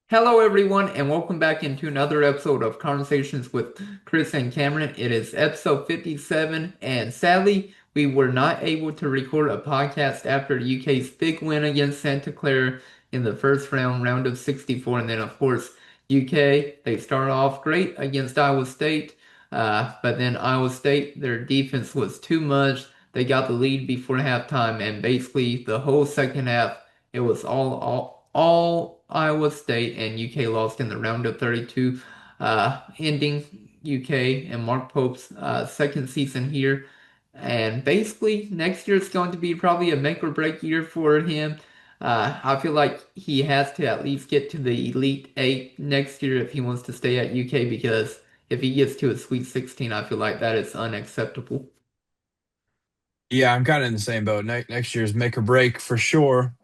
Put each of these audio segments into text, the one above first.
Hello, everyone, and welcome back into another episode of Conversations with Chris and Cameron. It is episode 57, and sadly, we were not able to record a podcast after UK's big win against Santa Clara in the first round of 64. And then, of course, UK, they started off great against Iowa State, but then Iowa State, their defense was too much. They got the lead before halftime, and basically the whole second half it was all Iowa State, and UK lost in the round of 32, ending UK and Mark Pope's second season here. And basically, next year is going to be probably a make or break year for him. I feel like he has to at least get to the Elite Eight next year if he wants to stay at UK, because if he gets to a Sweet 16, I feel like that is unacceptable. Yeah, I'm kind of in the same boat. Next year's make or break for sure.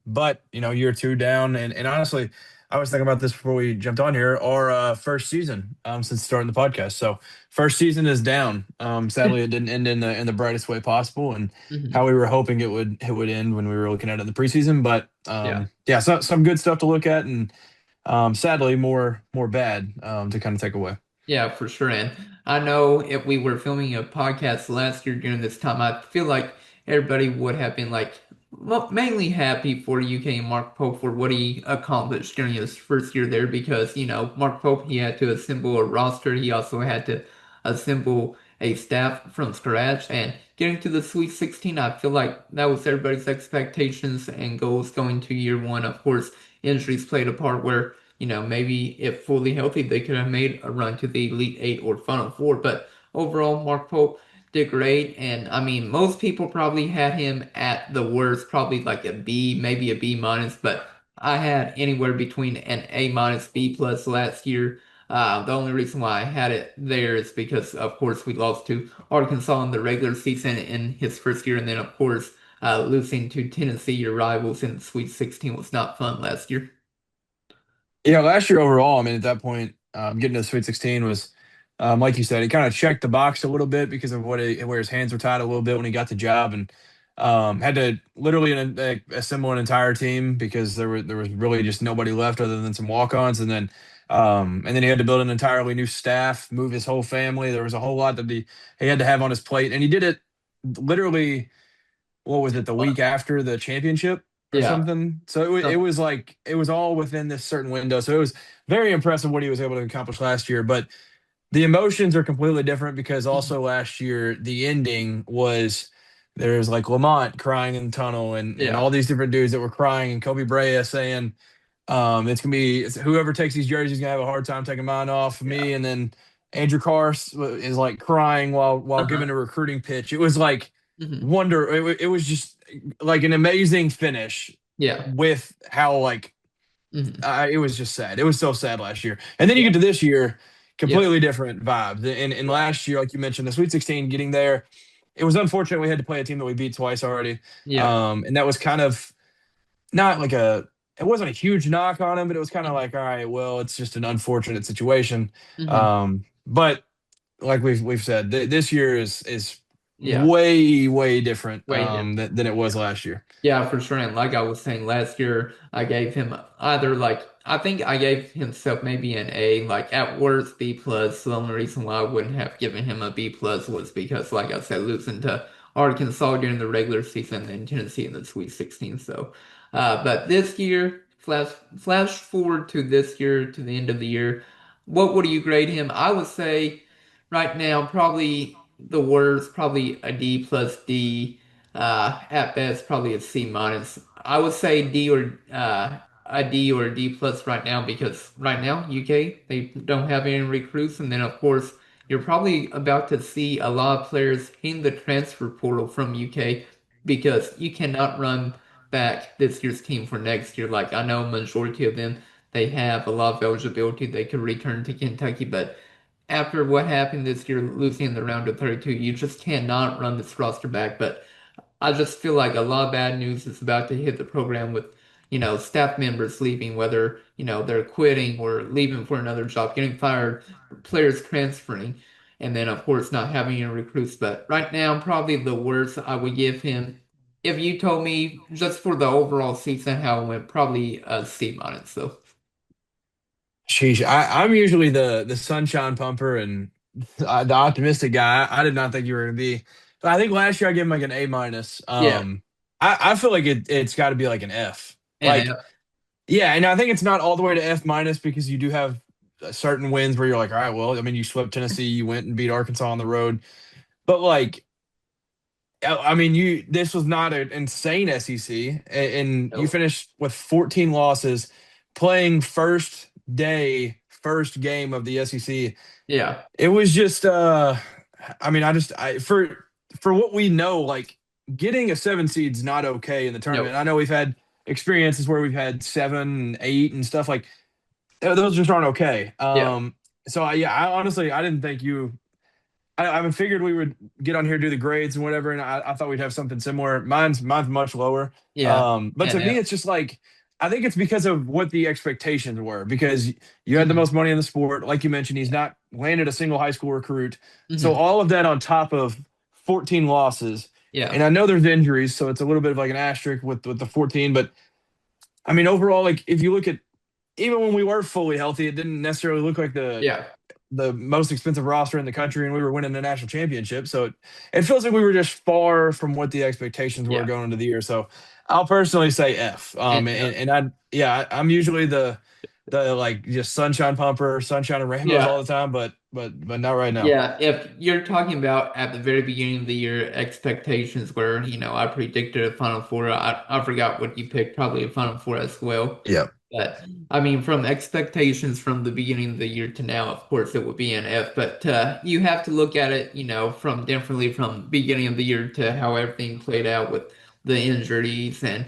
But year two down, and honestly, I was thinking about this before we jumped on here. Our first season since starting the podcast. So first season is down. Sadly, it didn't end in the brightest way possible, and how Mhm. we were hoping it would end when we were looking at it in the preseason. But Yeah. yeah, some good stuff to look at, and sadly more bad to kind of take away. Yeah, for sure. And I know if we were filming a podcast last year during this time, I feel like everybody would have been like, well, mainly happy for UK and Mark Pope for what he accomplished during his first year there because, Mark Pope, he had to assemble a roster. He also had to assemble a staff from scratch. And getting to the Sweet 16, I feel like that was everybody's expectations and goals going to year one. Of course, injuries played a part where maybe if fully healthy, they could have made a run to the Elite Eight or Final Four. But overall, Mark Pope did great. And I mean, most people probably had him at the worst, probably like a B, maybe a B minus. But I had anywhere between an A minus, B plus last year. The only reason why I had it there is because, of course, we lost to Arkansas in the regular season in his first year. And then, of course, losing to Tennessee, your rivals in the Sweet 16 was not fun last year. Yeah, last year overall, I mean, at that point, getting to the Sweet 16 was, like you said, he kind of checked the box a little bit because of where his hands were tied a little bit when he got the job, and had to literally assemble an entire team because there was really just nobody left other than some walk-ons, and then he had to build an entirely new staff, move his whole family. There was a whole lot that he had to have on his plate, and he did it literally, what was it, the week after the championship or Yeah. something. So it was like it was all within this certain window. So it was very impressive what he was able to accomplish last year. But the emotions are completely different because also last year the ending was there's like Lamont crying in the tunnel and Yeah. all these different dudes that were crying and Kobe Bryant saying it's whoever takes these jerseys is gonna have a hard time taking mine off of Yeah. me, and then Andrew Carr is like crying while Uh-huh. giving a recruiting pitch. It was like Hmm. it was just like an amazing finish Yeah. with how like Hmm. it was just sad. It was so sad last year, and then you Yeah. get to this year, Yeah. completely different vibe. And Yeah. last year, like you mentioned, the Sweet 16 getting there, it was unfortunate we had to play a team that we beat twice already, Yeah. and that was kind of not like a it wasn't a huge knock on him, but it was kind of Hmm. like, all right, well, it's just an unfortunate situation. Hmm. But like we've said, this year is Yeah. way different Way different. than it was last year. Yeah, for sure. And like I was saying last year, I gave him either like I think I gave himself maybe an A, like at worst B plus. The only reason why I wouldn't have given him a B plus was because, like I said, losing to Arkansas during the regular season and Tennessee in the Sweet 16. So, but this year, flash forward to this year to the end of the year, what would you grade him? I would say right now probably the worst, probably a D plus D. At best, probably a C minus. I would say D or a D or a D plus right now because right now UK they don't have any recruits, and then of course you're probably about to see a lot of players in the transfer portal from UK because you cannot run back this year's team for next year. Like I know majority of them they have a lot of eligibility, they could return to Kentucky, but after what happened this year, losing in the round of 32, you just cannot run this roster back. But I just feel like a lot of bad news is about to hit the program with, staff members leaving, whether, they're quitting or leaving for another job, getting fired, players transferring, and then, of course, not having any recruits. But right now, probably the worst I would give him, if you told me just for the overall season how it went, probably a C minus, though. Sheesh, I'm usually the sunshine pumper and the optimistic guy. I did not think you were going to be. But I think last year I gave him like an A minus. Yeah, I feel like it's got to be like an F. and Like, yeah, and I think it's not all the way to F minus because you do have certain wins where you're like, all right, well, I mean, you swept Tennessee, you went and beat Arkansas on the road, but like, I mean, you this was not an insane SEC, and you no, finished with 14 losses, playing first game of the SEC. yeah, It was just, I mean, I for what we know, like getting a seven seed's not okay in the no, tournament. I know we've had experiences where we've had seven, eight, and stuff like those just aren't okay. yeah, So yeah, I honestly I didn't think you. I figured we would get on here do the grades and whatever, and I thought we'd have something similar. Mine's much lower. yeah, But to and me, it's just like I think it's because of what the expectations were. Because you had the mhm, most money in the sport, like you mentioned, he's not landed a single high school recruit. So mhm, all of that on top of 14 losses, yeah, and I know there's injuries, so it's a little bit of like an asterisk with the 14. But I mean, overall, like if you look at even when we were fully healthy, it didn't necessarily look like yeah, the most expensive roster in the country, and we were winning the national championship. So it feels like we were just far from what the expectations were yeah, going into the year. So I'll personally say F. and And I yeah, I'm usually the like just sunshine pumper, sunshine and rainbows yeah. all the time, but not right now. Yeah, if you're talking about at the very beginning of the year, expectations were, I predicted a Final Four. I forgot what you picked, probably a Final Four as well. Yeah. But I mean, from expectations from the beginning of the year to now, of course, it would be an F. But you have to look at it, from differently from beginning of the year to how everything played out with the injuries and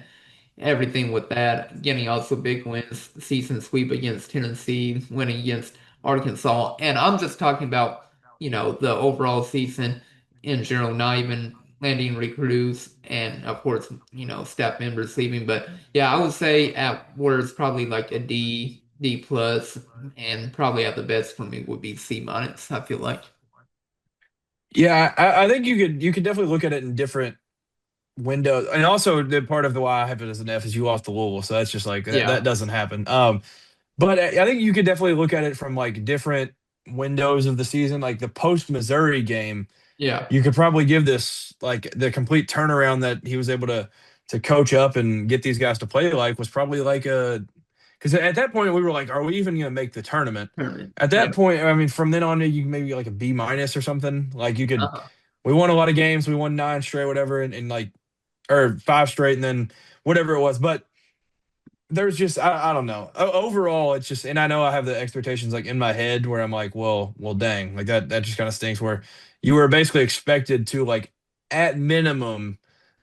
everything with that. Getting also big wins, season sweep against Tennessee, winning against Arkansas. And I'm just talking about, the overall season in general, not even landing recruits and of course, staff members leaving. But yeah, I would say at worst probably like a D, D plus, and probably at the best for me would be C minus, I feel like. Yeah, I think you could definitely look at it in different windows. And also the part of the why I have it as an F is you lost to Louisville. So that's just like that Yeah, doesn't happen. But I think you could definitely look at it from like different windows of the season, like the post Missouri game. yeah, You could probably give this like the complete turnaround that he was able to coach up and get these guys to play like was probably like a because at that point we were like, are we even going to make the tournament? tournament. At Yeah. that point, I mean, from then on, you can maybe like a B minus or something. Like you could, Uh-huh. we won a lot of games, we won nine straight, whatever, and like or five straight, and then whatever it was, but there's just I don't know. Overall, it's just and I know I have the expectations like in my head where I'm like, well, dang, like that just kind of stinks. Where you were basically expected to like at minimum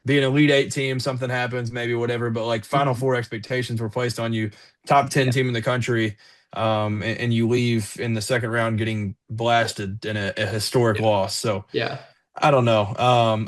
be an Elite Eight team. Something happens, maybe whatever, but like Final Mhm. Four expectations were placed on you, top 10 Yeah, team in the country, and you leave in the second round getting blasted in a historic yeah, loss. So yeah, I don't know.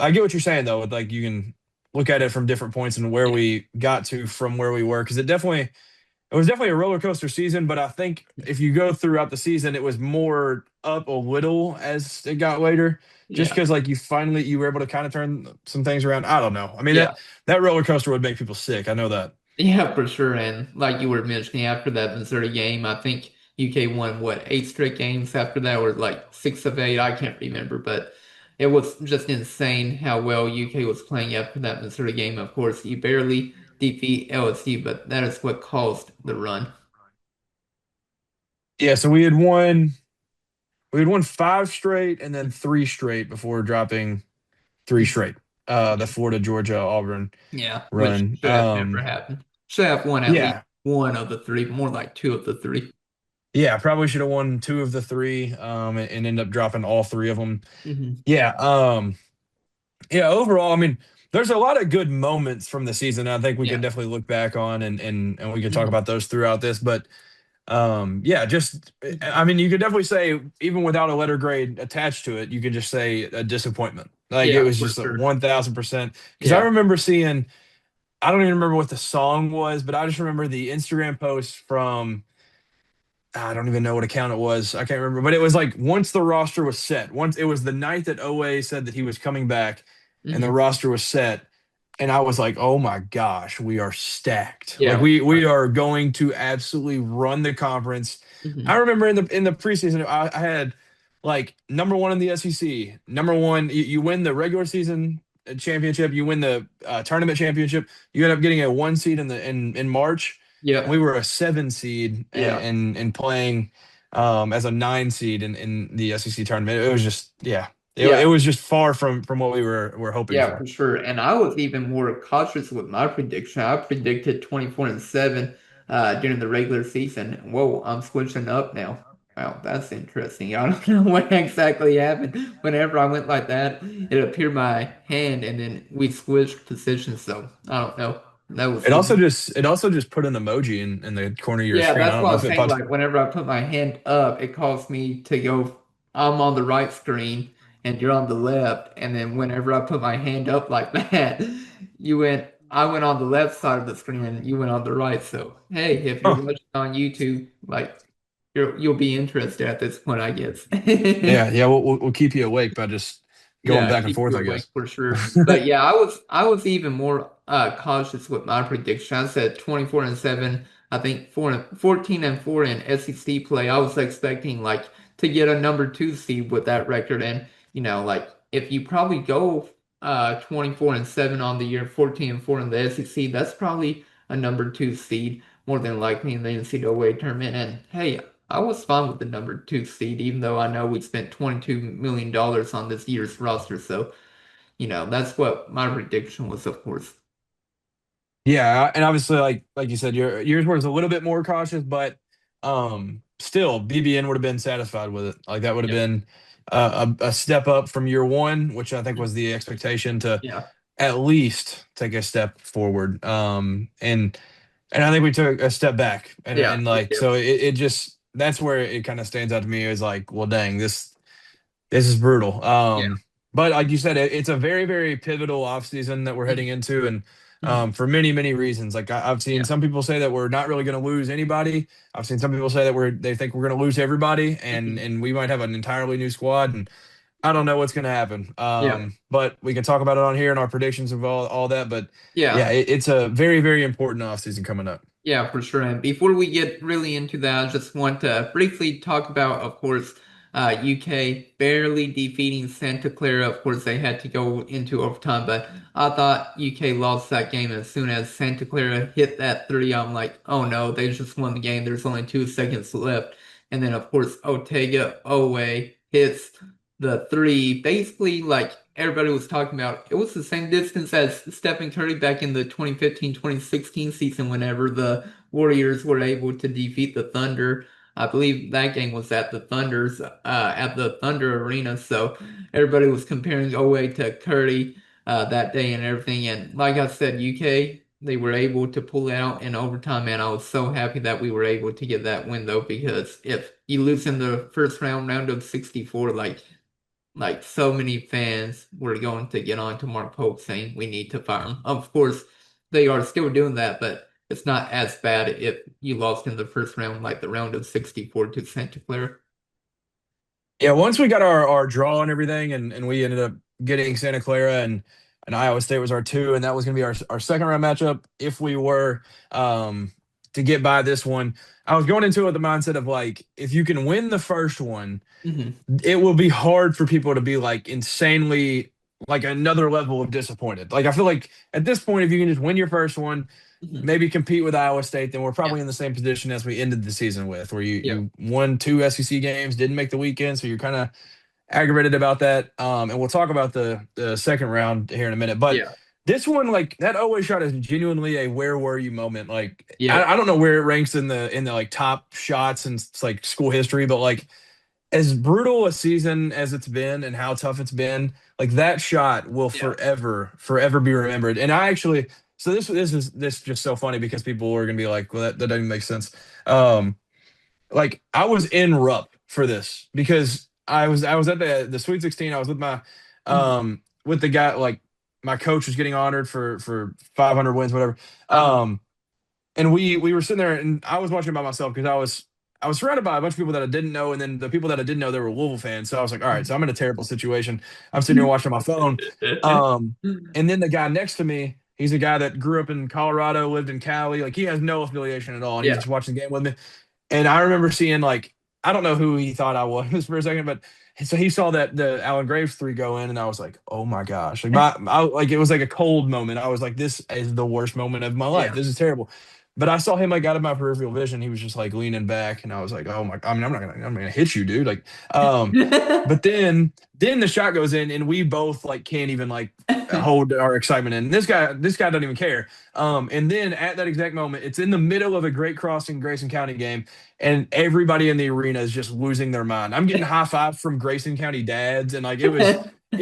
I get what you're saying though. With like you can look at it from different points and where yeah. we got to from where we were because it was definitely a roller coaster season. But I think if you go throughout the season, it was more up a little as it got later, just Yeah, because like you were able to kind of turn some things around. I don't know. I mean yeah, that roller coaster would make people sick. I know that. yeah, for sure. And like you were mentioning, after that Missouri game, I think UK won what, eight straight games after that, or like six of eight. I can't remember, but it was just insane how well UK was playing after that Missouri game. Of course, you barely defeat LSU, but that is what caused the run. Yeah. So we had won five straight and then three straight before dropping three straight. The Florida, Georgia, Auburn Yeah, which run. should have never happened. Should have won at least Yeah, one of the three, more like two of the three. yeah, probably should have won two of the three, and end up dropping all three of them. Hmm. Yeah, yeah. Overall, I mean, there's a lot of good moments from the season. I think we Yeah. can definitely look back on and we can talk Hmm. about those throughout this. But yeah, just I mean, you could definitely say even without a letter grade attached to it, you could just say a disappointment. Like it Yeah, was for just a sure. 1,000%. Because I Yeah. remember seeing, I don't even remember what the song was, but I just remember the Instagram post from I don't even know what account it was. I can't remember, but it was like once the roster was set, once it was the night that Oweh said that he was coming back and the Hmm. roster was set. and I was like, "Oh my gosh, we are stacked. Like Yeah. we are going to absolutely run the conference." I Hmm. remember in the preseason, I had like number one in the SEC, number one. You win the regular season championship, you win the tournament championship. You end up getting a one seed in March, and Yeah. we were a seven seed Yeah. and playing as a nine seed in the SEC tournament. It was just yeah, it Yeah. was just far from what we were hoping Yeah, for for. sure. And I was even more cautious with my prediction. I predicted 24-7 during the regular season. Whoa, I'm switching up now. Wow, that's interesting. I don't know what exactly happened. Whenever I went like that, it appeared my hand and then we switched positions. So I don't know. That was super. It also just put an emoji in the corner of your Yeah, screen. I that's don't what know I'm if it saying. pops. Like whenever I put my hand up, it caused me to go, I'm on the right screen and you're on the left. And then whenever I put my hand up like that, I went on the left side of the screen and you went on the right. So hey, if you're Oh, watching on YouTube, like you'll be interested at this point, I guess. yeah. We'll keep you awake by just going Yeah, back and keep forth, you I awake guess. for sure. But yeah, I was even more cautious with my prediction. I said 24-7. I think 14-4 in SEC play. I was expecting like to get a number two seed with that record, and like if you probably go 24-7 on the year, 14-4 in the SEC, that's probably a number two seed more than likely in the NCAA tournament. And hey, I was fine with the number two seed, even though I know we spent $22 million on this year's roster. So, that's what my prediction was, of course. Yeah, and obviously, like you said, yours was a little bit more cautious, but still, BBN would have been satisfied with it. Like that would have Yeah. been a step up from year one, which I think was the expectation to Yeah. at least take a step forward. And I think we took a step back, Yeah. and We like did. so, it just that's where it kind of stands out to me is like, well, dang, this is brutal. Yeah. But like you said, it's a very, very pivotal offseason that we're heading Mhm. into, and Mhm. for many, many reasons. Like I've seen Yeah. some people say that we're not really going to lose anybody. I've seen some people say that they think we're going to lose everybody, and Mhm. and we might have an entirely new squad. And I don't know what's going to happen. Yeah. But we can talk about it on here and our predictions of all that. But yeah, Yeah. it's a very, very important offseason coming up. Yeah, for sure. And before we get really into that, I just want to briefly talk about, of course, UK barely defeating Santa Clara. Of course, they had to go into overtime, but I thought UK lost that game as soon as Santa Clara hit that three. I'm like, oh no, they just won the game. There's only 2 seconds left. And then, of course, Otega Oweh hits the three, basically like everybody was talking about. It was the same distance as Stephen Curry back in the 2015-2016 season whenever the Warriors were able to defeat the Thunder. I believe that game was at the Thunder Arena. So everybody was comparing Oweh to Curry that day and everything. And like I said, UK, they were able to pull it out in overtime, and I was so happy that we were able to get that win though, because if you lose in the first round of 64, like so many fans were going to get on to Mark Pope saying we need to fire him. Of course, they are still doing that, but it's not as bad if you lost in the first round, like the round of 64 to Santa Clara. Yeah, once we got our draw and everything, and we ended up getting Santa Clara and Iowa State was our two, and that was going to be our second round matchup if we were um, to get by this one. I was going into it with the mindset of like, if you can win the first one, Hmm. it will be hard for people to be like insanely like another level of disappointed. Like I feel like at this point, if you can just win your first one, Hmm. maybe compete with Iowa State, then we're Yeah, probably in the same position as we ended the season with, where you yeah, you won two SEC games, didn't make the weekend, so you're kind of aggravated about that. And we'll talk about the second round here in a minute. But yeah, this one, like that always shot is genuinely a where were you moment. Like yeah, I don't know where it ranks in the like top shots and like school history, but like as brutal a season as it's been and how tough it's been, like that shot will yeah, forever be remembered. And I actually, so this is just so funny because people are gonna be like, well, that doesn't make sense. Um, like I was in Rupp for this because I was at the Sweet 16. I was mhm, with the guy like my coach was getting honored for 500 wins, whatever. uh-huh, Um, and we were sitting there and I was watching by myself because I was surrounded by a bunch of people that I didn't know, and then the people that I did know they were Louisville fans. So I was like, all right, so I'm in a terrible situation. I'm sitting here watching my phone. mhm. Um, and then the guy next to me, He's a guy that grew up in Colorado, lived in Cali. Like he has no affiliation at all, and he's Yeah. just watching the game with me. And I remember seeing like I don't know who he thought I was for a second, but so he saw that the Alan Graves three go in, and I was like, oh my gosh, like like it was like a cold moment. I was like, this is the worst moment of my life. Yeah. This is terrible. But I saw him like out of my peripheral vision. He was just like leaning back, and I was like, oh my, I mean, I'm not gonna hit you, dude. Like, but then the shot goes in, and we both like can't even like hold our excitement in. This guy doesn't even care. And then at that exact moment, it's in the middle of a Great Crossing Grayson County game, and everybody in the arena is just losing their mind. I'm getting high five from Grayson County dads, and like it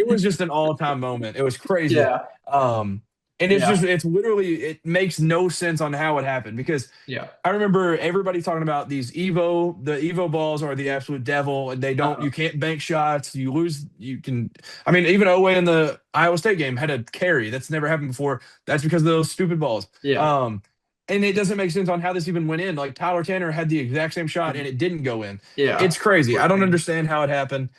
was just an all time moment. It was crazy. Yeah. Um, and Yeah. it's literally it makes no sense on how it happened because Yeah. I remember everybody talking about the Evo balls are the absolute devil, and Uh-huh. you can't bank shots, you lose, you can, I mean, even Oweh in the Iowa State game had a carry. That's never happened before. That's because of those stupid balls. Yeah. Um, and it doesn't make sense on how this even went in. Like Tyler Tanner had the exact same shot and it didn't go in. Yeah. It's crazy. Poor I don't thing. understand how it happened.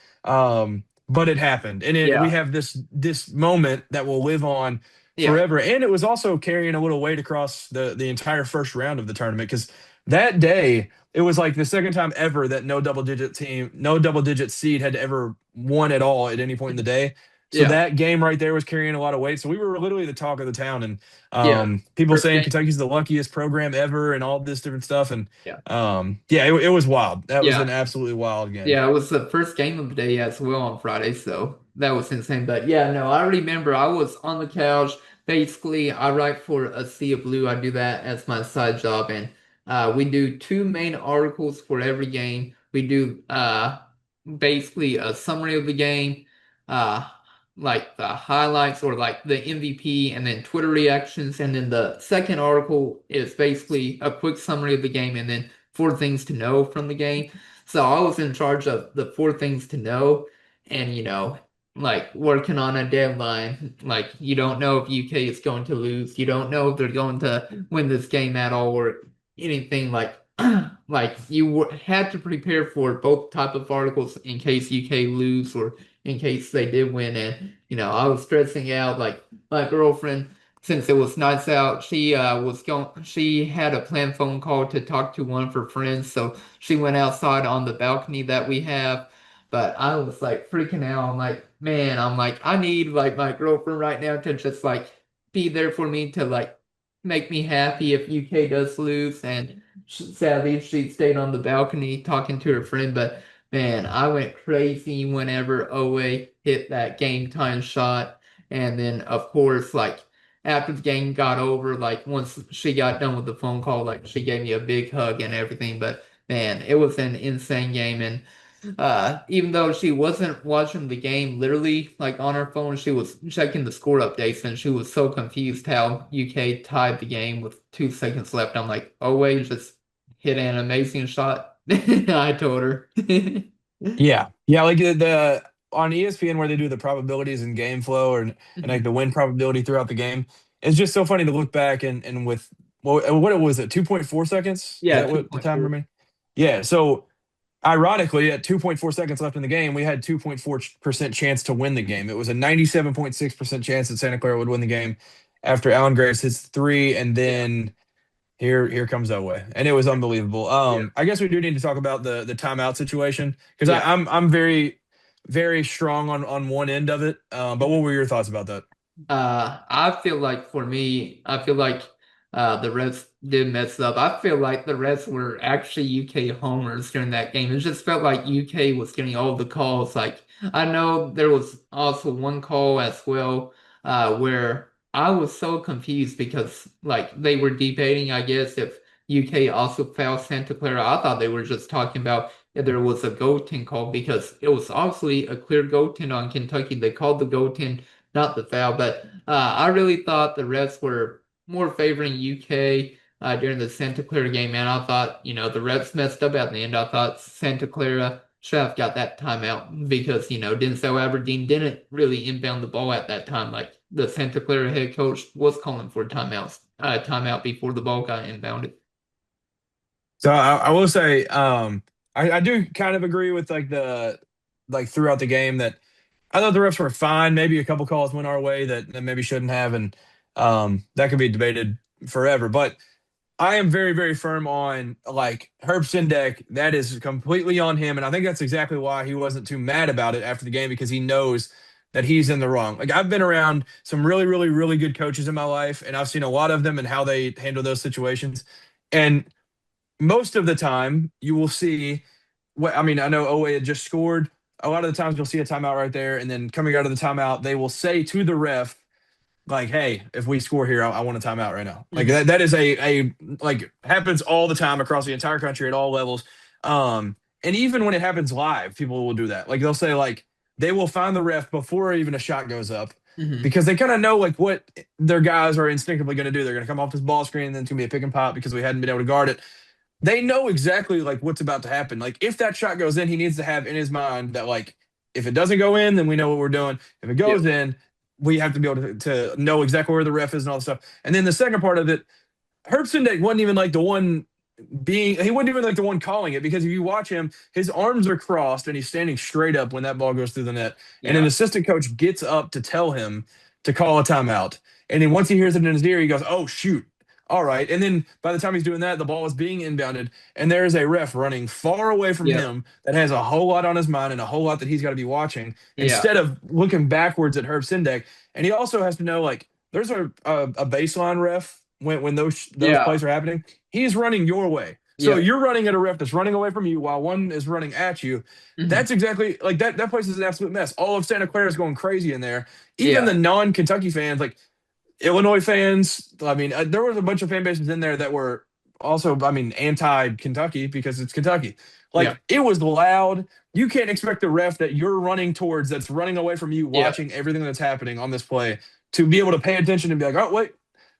But it happened. And we Yeah. have this moment that will live on Yeah. forever. And it was also carrying a little weight across the entire first round of the tournament because that day it was like the second time ever that no double digit seed had ever won at all at any point in the day. So Yeah. that game right there was carrying a lot of weight. So we were literally the talk of the town, and Yeah. people First saying game. Kentucky's the luckiest program ever, and all this different stuff. And Yeah. yeah, it was wild. That was Yeah. an absolutely wild game. Yeah, it was the first game of the day as well on Friday, so that was insane. But yeah, no, I remember I was on the couch. Basically, I write for a Sea of Blue. I do that as my side job, and we do two main articles for every game. We do basically a summary of the game, uh, like the highlights or like the MVP, and then Twitter reactions. And then the second article is basically a quick summary of the game, and then four things to know from the game. So I was in charge of the four things to know and, like working on a deadline. Like you don't know if UK is going to lose. You don't know if they're going to win this game at all or anything like like had to prepare for both type of articles in case UK lose or in case they did win. And, I was stressing out like my girlfriend since it was nights out, she had a planned phone call to talk to one of her friends, so she went outside on the balcony that we have. But I was like freaking out. I'm like, man, I'm like, I need like my girlfriend right now to just like be there for me to like make me happy if UK does lose. And sadly, she stayed on the balcony talking to her friend. But man, I went crazy whenever Owe hit that game time shot. And then, of course, like after the game got over, like once she got done with the phone call, like she gave me a big hug and everything. But man, it was an insane game. And even though she wasn't watching the game literally like on her phone, she was checking the score updates and she was so confused how UK tied the game with 2 seconds left. I'm like, oh wait, just hit an amazing shot. I told her. Yeah, yeah, like the on ESPN where they do the probabilities and game flow or and like the win probability throughout the game. It's just so funny to look back and with what was it, 2.4 seconds? Is Yeah, that what the time 2.4. remained? Yeah, so ironically, at 2.4 seconds left in the game, we had 2.4% chance to win the game. It was a 97.6% chance that Santa Clara would win the game after Alan Graves hits three, and Yeah, then here comes Oweh, and it was unbelievable. yeah, I guess we do need to talk about the timeout situation because yeah. I'm very strong on one end of it. But what were your thoughts about that? I feel like for me, I feel like the Reds did mess up. I feel like the Reds were actually UK homers during that game. It just felt like UK was getting all the calls. Like I know there was also one call as well, where I was so confused because like they were debating, I guess, if UK also fouled Santa Clara. I thought they were just talking about if there was a goaltend call because it was obviously a clear goaltend on Kentucky. They called the goaltend, not the foul. But I really thought the refs were more favoring UK during the Santa Clara game, and I thought, the refs messed up at the end. I thought Santa Clara should have got that timeout because, Denzel Aberdeen didn't really inbound the ball at that time. Like the Santa Clara head coach was calling for timeout before the ball got inbounded. So I will say, I do kind of agree with like the like throughout the game that I thought the refs were fine. Maybe a couple calls went our way that maybe shouldn't have, That could be debated forever. But I am very, very firm on like Herb Sendek. That is completely on him, and I think that's exactly why he wasn't too mad about it after the game because he knows that he's in the wrong. Like I've been around some really, really, really good coaches in my life, and I've seen a lot of them and how they handle those situations. And most of the time, you will see. What I mean, I know Oweh had just scored. A lot of the times, you'll see a timeout right there, and then coming out of the timeout, they will say to the ref, like, hey, if we score here, I want a timeout right now. Like Hmm. that is a like happens all the time across the entire country at all levels. And even when it happens live, people will do that. Like they'll say like they will find the ref before even a shot goes up Hmm. because they kind of know like what their guys are instinctively going to do. They're going to come off this ball screen, and then it's going to be a pick and pop because we hadn't been able to guard it. They know exactly like what's about to happen. Like if that shot goes in, he needs to have in his mind that like if it doesn't go in, then we know what we're doing. If it Yeah. goes in, we have to be able to know exactly where the ref is and all this stuff. And then the second part of it, Herb Sendek wasn't even like the one he wasn't even like the one calling it because if you watch him, his arms are crossed and he's standing straight up when that ball goes through the net. And an Yeah. assistant coach gets up to tell him to call a timeout. And then once he hears it in his ear, he goes, "Oh shoot." All right. And then by the time he's doing that, the ball is being inbounded, and there is a ref running far away from Yeah. him that has a whole lot on his mind and a whole lot that he's got to be watching Yeah. instead of looking backwards at Herb Sendek. And he also has to know like there's a baseline ref when those Yeah. plays are happening. He's running your way. So Yeah. you're running at a ref that's running away from you while one is running at you. Hmm. That's exactly like that. That place is an absolute mess. All of Santa Clara is going crazy in there. Even the Yeah. non-Kentucky fans, like Illinois fans. I mean, there was a bunch of fan bases in there that were also, I mean, anti-Kentucky because it's Kentucky. Yeah. Like it was loud. You can't expect the ref that you're running towards, that's running away from you, Yeah. watching everything that's happening on this play, to be able to pay attention and be like, oh wait,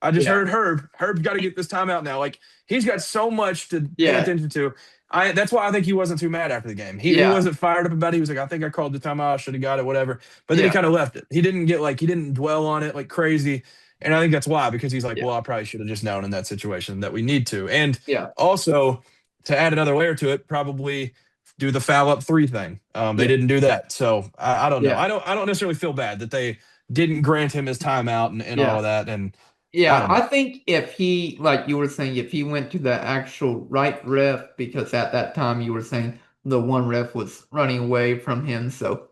I just Yeah. heard Herb. Herb's got to get this timeout now. Like he's got so much to pay Yeah. attention to. That's why I think he wasn't too mad after the game. He Yeah. wasn't fired up about it. He was like, I think I called the timeout. I should have got it, whatever. But then he Yeah. kind of left it. He didn't get like he didn't dwell on it like crazy. And I think that's why, because he's like, Yeah. well, I probably should have just known in that situation that we need to. And Yeah. also to add another layer to it, probably do the foul up three thing. They Yeah. didn't do that. So I don't know. Yeah. I don't necessarily feel bad that they didn't grant him his timeout and all Yeah. of that. And I Yeah, don't I know. think if he, like you were saying, if he went to the actual right ref, because at that time you were saying the one ref was running away from him. So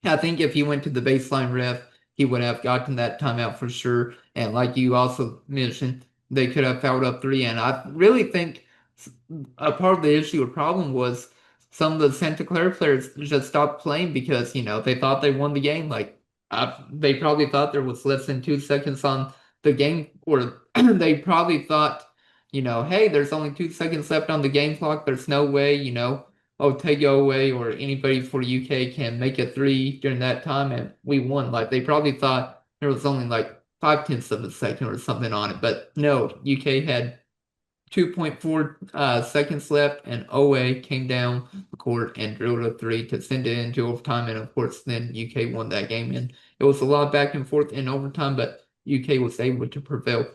I think if he went to the baseline ref, he would have gotten that timeout for sure. And like you also mentioned, they could have fouled up three. And I really think a part of the issue or problem was some of the Santa Clara players just stopped playing because, they thought they won the game. Like, they probably thought there was less than 2 seconds on the game, or they probably thought, hey, there's only 2 seconds left on the game clock. There's no way, Otega Oweh or anybody for UK can make a three during that time, and we won. Like they probably thought there was only like 5/10 of a second or something on it, but no, UK had 2.4 seconds left, and Oweh came down the court and drilled a three to send it into overtime, and of course, then UK won that game. And it was a lot back and forth in overtime, but UK was able to prevail.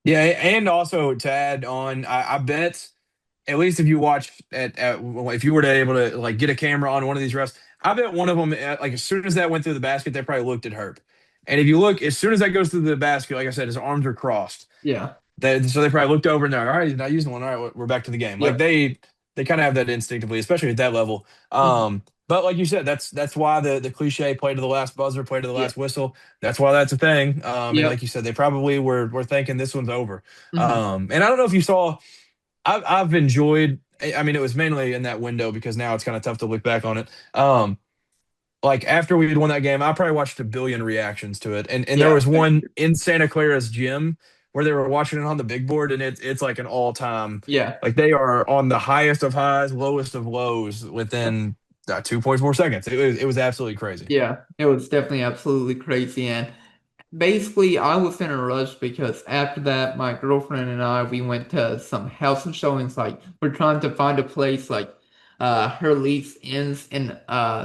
Yeah, and also to add on, I bet at least if you watch if you were to able to like get a camera on one of these refs, I bet one of them like as soon as that went through the basket, they probably looked at Herb. And if you look, as soon as that goes through the basket, like I said, his arms are crossed. Yeah. So they probably looked over and they're like, all right, he's not using one. All right, we're back to the game. Like Yep. they kind of have that instinctively, especially at that level. Mhm. But like you said, that's why the cliche play to the last buzzer, play to the Yeah. last whistle. That's why that's a thing. And like Yep. you said, they probably were thinking this one's over. Hmm. And I don't know if you saw, I've enjoyed. I mean, it was mainly in that window because now it's kind of tough to look back on it. Like after we had won that game, I probably watched a billion reactions to it, and there Yeah. was one in Santa Clara's gym where they were watching it on the big board, and it's like an all time, Yeah. like they are on the highest of highs, lowest of lows within 2.4 seconds. It was absolutely crazy. Yeah. It was definitely absolutely crazy. And basically, I was in a rush because after that, my girlfriend and I, we went to some house showings. Like, we're trying to find a place. Like, her lease ends in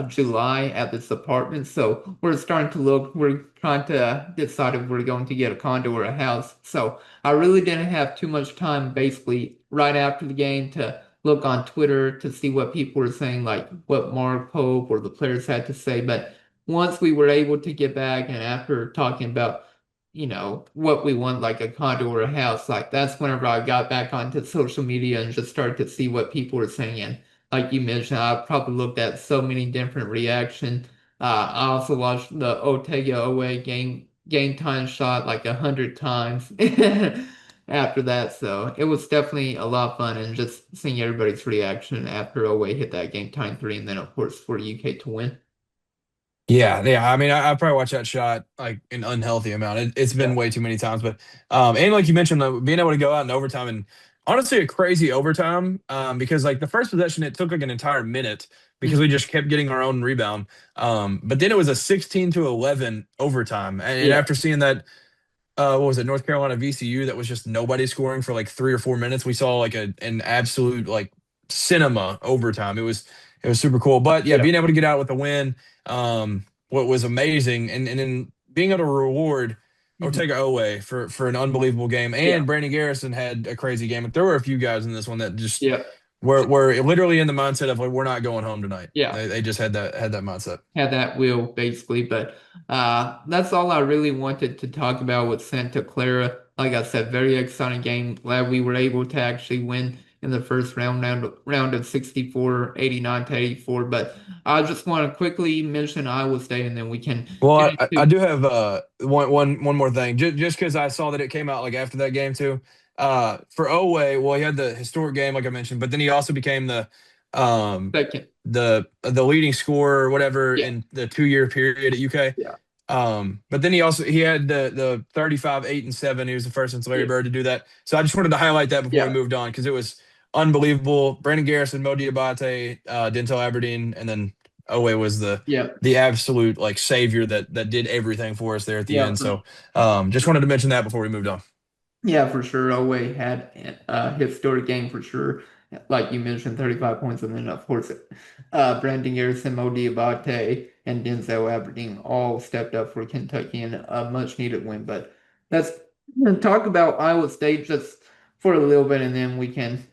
July at this apartment. So we're starting to look. We're trying to decide if we're going to get a condo or a house. So I really didn't have too much time, basically, right after the game to look on Twitter to see what people were saying, like what Mark Pope or the players had to say. But once we were able to get back and after talking about what we want, like a condo or a house. Like that's whenever I got back onto social media and just started to see what people were saying. And like you mentioned, I probably looked at so many different reaction. I also watched the Otega Oweh game time shot like 100 times after that. So it was definitely a lot of fun and just seeing everybody's reaction after Oweh hit that game time three, and then of course for UK to win. Yeah, yeah. I mean, I probably watched that shot like an unhealthy amount. It's been Yeah. way too many times, but and like you mentioned, being able to go out in overtime and honestly a crazy overtime, because like the first possession it took like an entire minute because we Mhm. just kept getting our own rebound. But then it was a 16-11 overtime, and Yeah. after seeing that what was it, North Carolina VCU that was just nobody scoring for like 3 or 4 minutes. We saw like an absolute like cinema overtime. It was super cool. But yeah, Yeah. being able to get out with a win, what was amazing, and then being able to reward Mhm. Otega Oweh for an unbelievable game, Yeah. and Brandon Garrison had a crazy game. But there were a few guys in this one that just Yeah. were literally in the mindset of like we're not going home tonight. Yeah. They just had that mindset. Had that will basically, but that's all I really wanted to talk about with Santa Clara. Like I said, very exciting game. Glad we were able to actually win in the first round of 64, 89 to 84. But I just want to quickly mention Iowa State, and then we can Well, get I into do have one more thing. Just because I saw that it came out like after that game too. For Oweh, well, he had the historic game like I mentioned, but then he also became um second. the leading scorer or whatever Yeah. in the 2 year period at UK. Yeah. But then he had the 35 8 and 7. He was the first since Larry Yeah. Bird to do that. So I just wanted to highlight that before we Yeah. moved on because it was unbelievable. Brandon Garrison, Mo Diabate, Denzel Aberdeen, and then Oweh was Yeah. the absolute like savior that did everything for us there at the Yeah. end. So just wanted to mention that before we moved on. Yeah, for sure. Oweh had a historic game for sure. Like you mentioned, 35 points, and then of course, Brandon Garrison, Mo Diabate, and Denzel Aberdeen all stepped up for Kentucky in a much needed win. But let's talk about Iowa State just for a little bit, and then we can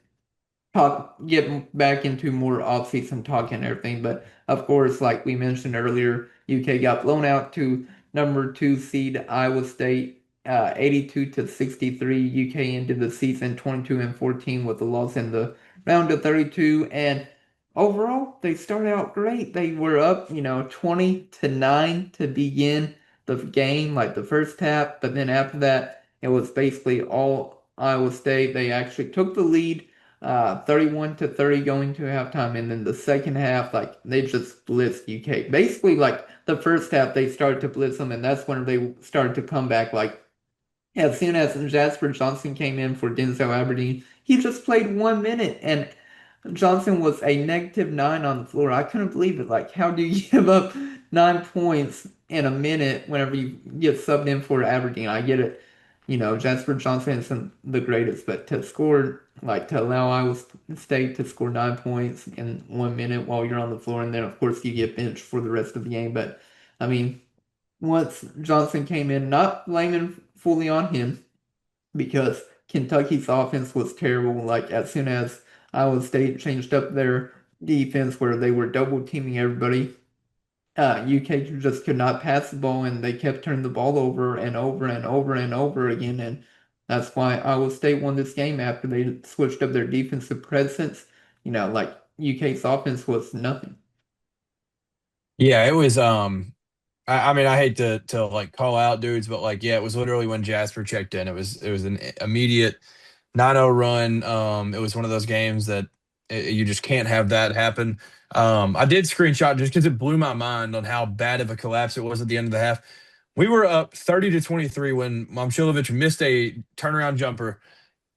get back into more off-season talk and everything. But of course, like we mentioned earlier, UK got blown out to number two seed Iowa State, 82 to 63. UK ended the season 22 and 14 with a loss in the round of 32. And overall, they started out great. They were up, 20 to 9 to begin the game, like the first half. But then after that, it was basically all Iowa State. They actually took the lead 31 to 30 going to halftime, and then the second half, like they just blitzed UK. Basically, like the first half, they started to blitz them, and that's when they started to come back. Like as soon as Jasper Johnson came in for Denzel Aberdeen, he just played 1 minute, and Johnson was a -9 on the floor. I couldn't believe it. Like, how do you give up 9 points in a minute whenever you get subbed in for Aberdeen? I get it. Jasper Johnson isn't the greatest, but to score, like, to allow Iowa State to score 9 points in 1 minute while you're on the floor, and then, of course, you get benched for the rest of the game. But, I mean, once Johnson came in, not blaming fully on him, because Kentucky's offense was terrible. Like as soon as Iowa State changed up their defense where they were double teaming everybody, UK just could not pass the ball and they kept turning the ball over and over and over and over again. And that's why Iowa State won this game after they switched up their defensive presence. Like UK's offense was nothing. Yeah, it was. I mean, I hate to like call out dudes, but like, yeah, it was literally when Jasper checked in. It was an immediate 9-0 run. It was one of those games that you just can't have that happen. I did screenshot just because it blew my mind on how bad of a collapse it was at the end of the half. We were up 30 to 23 when Momcilovic missed a turnaround jumper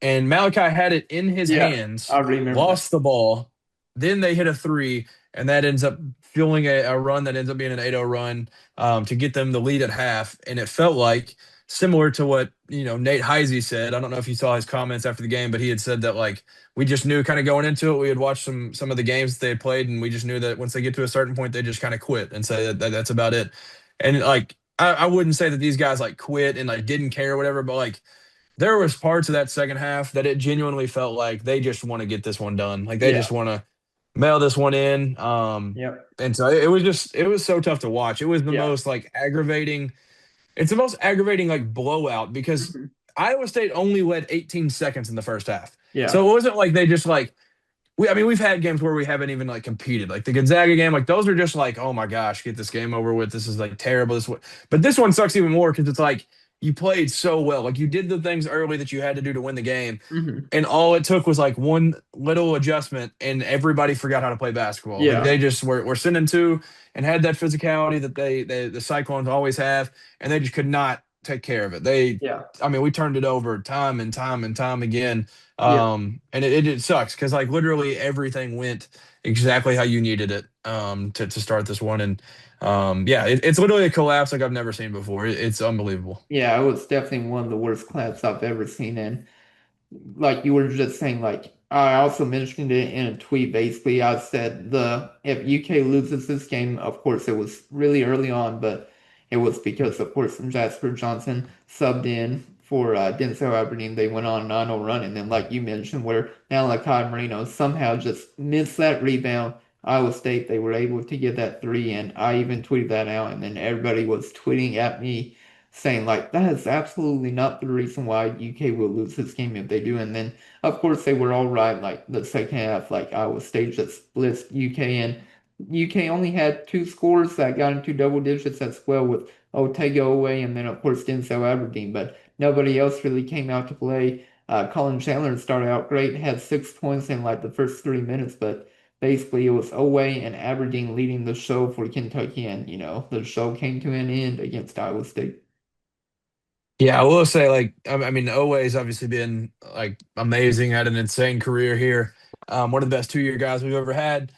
and Malachi had it in his Yeah, I hands, remember that. lost the ball. Then they hit a three, and that ends up fueling a run that ends up being an 8-0 run to get them the lead at half. And it felt like similar to what Nate Heisey said. I don't know if you saw his comments after the game, but he had said that like we just knew kind of going into it. We had watched some of the games that they had played, and we just knew that once they get to a certain point, they just kind of quit and say that's about it. And like I wouldn't say that these guys like quit and like didn't care or whatever, but like there was parts of that second half that it genuinely felt like they just want to get this one done. Like they Yeah. just want to mail this one in. Yep. And so it was so tough to watch. It was the Yeah. most like aggravating. it's the most aggravating like blowout because Mhm. Iowa State only led 18 seconds in the first half. Yeah. So it wasn't like they just like I mean, we've had games where we haven't even like competed. Like the Gonzaga game, like those are just like, oh my gosh, get this game over with. This is like terrible. But this one sucks even more because it's like you played so well. Like you did the things early that you had to do to win the game, Hmm. and all it took was like one little adjustment, and everybody forgot how to play basketball. Like Yeah. they just were sending two and had that physicality that they the Cyclones always have, and they just could not take care of it. Yeah. I mean, we turned it over time and time and time again. Yeah. And it sucks because like literally everything went exactly how you needed it to start this one. And yeah, it's literally a collapse like I've never seen before. It's unbelievable. Yeah. It was definitely one of the worst claps I've ever seen. And like you were just saying, like I also mentioned it in a tweet. Basically, I said the if UK loses this game, of course it was really early on, but it was because of course Jasper Johnson subbed in for Denzel Aberdeen. They went on a 9-0 run, and then like you mentioned, where Malachi Marino somehow just missed that rebound. Iowa State, they were able to get that three, and I even tweeted that out, and then everybody was tweeting at me saying like that is absolutely not the reason why UK will lose this game if they do. And then of course they were all right. Like the second half, like Iowa State just blitzed UK, and UK only had two scores that got into double digits as well with Otega Oweh and then of course Denzel Aberdeen, but nobody else really came out to play. Colin Chandler started out great, had 6 points in like the first 3 minutes, but basically it was Oweh and Aberdeen leading the show for Kentucky, and the show came to an end against Iowa State. Yeah, I will say like I mean, Oweh's obviously been like amazing, had an insane career here. One of the best 2 year guys we've ever had.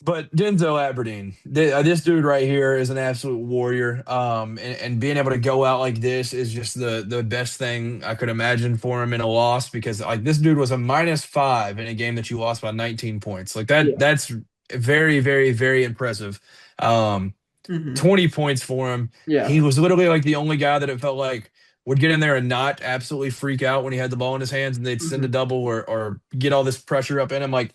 But Denzel Aberdeen, this dude right here is an absolute warrior. And being able to go out like this is just the best thing I could imagine for him in a loss because like this dude was a -5 in a game that you lost by 19 points. Like Yeah. that's very, very, very impressive. Um, Hmm. 20 points for him. He Yeah. was literally like the only guy that it felt like would get in there and not absolutely freak out when he had the ball in his hands and they'd send a Hmm. double or get all this pressure up in him. Like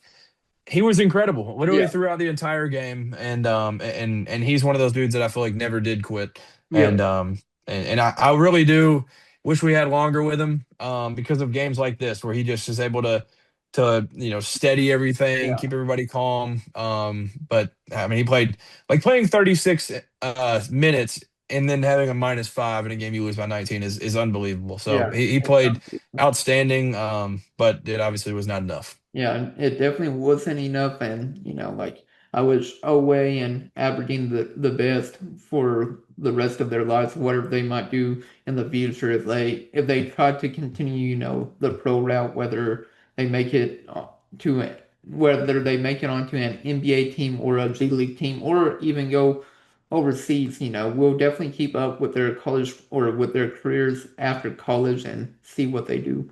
he was incredible, literally Yeah. throughout the entire game, and he's one of those dudes that I feel like never did quit, and Yep. I really do wish we had longer with him, because of games like this where he just is able to steady everything, Yeah. keep everybody calm. But I mean, he played like playing 36 minutes and then having a -5 in a game you lose by 19 is unbelievable. So Yeah. he played outstanding, but it obviously was not enough. Yeah, and it definitely wasn't enough, and like I wish Oweh and Aberdeen the best for the rest of their lives, whatever they might do in the future if they try to continue, the pro route, they make it to it, whether they make it onto an NBA team or a G League team, or even go overseas. We'll definitely keep up with their college or with their careers after college and see what they do.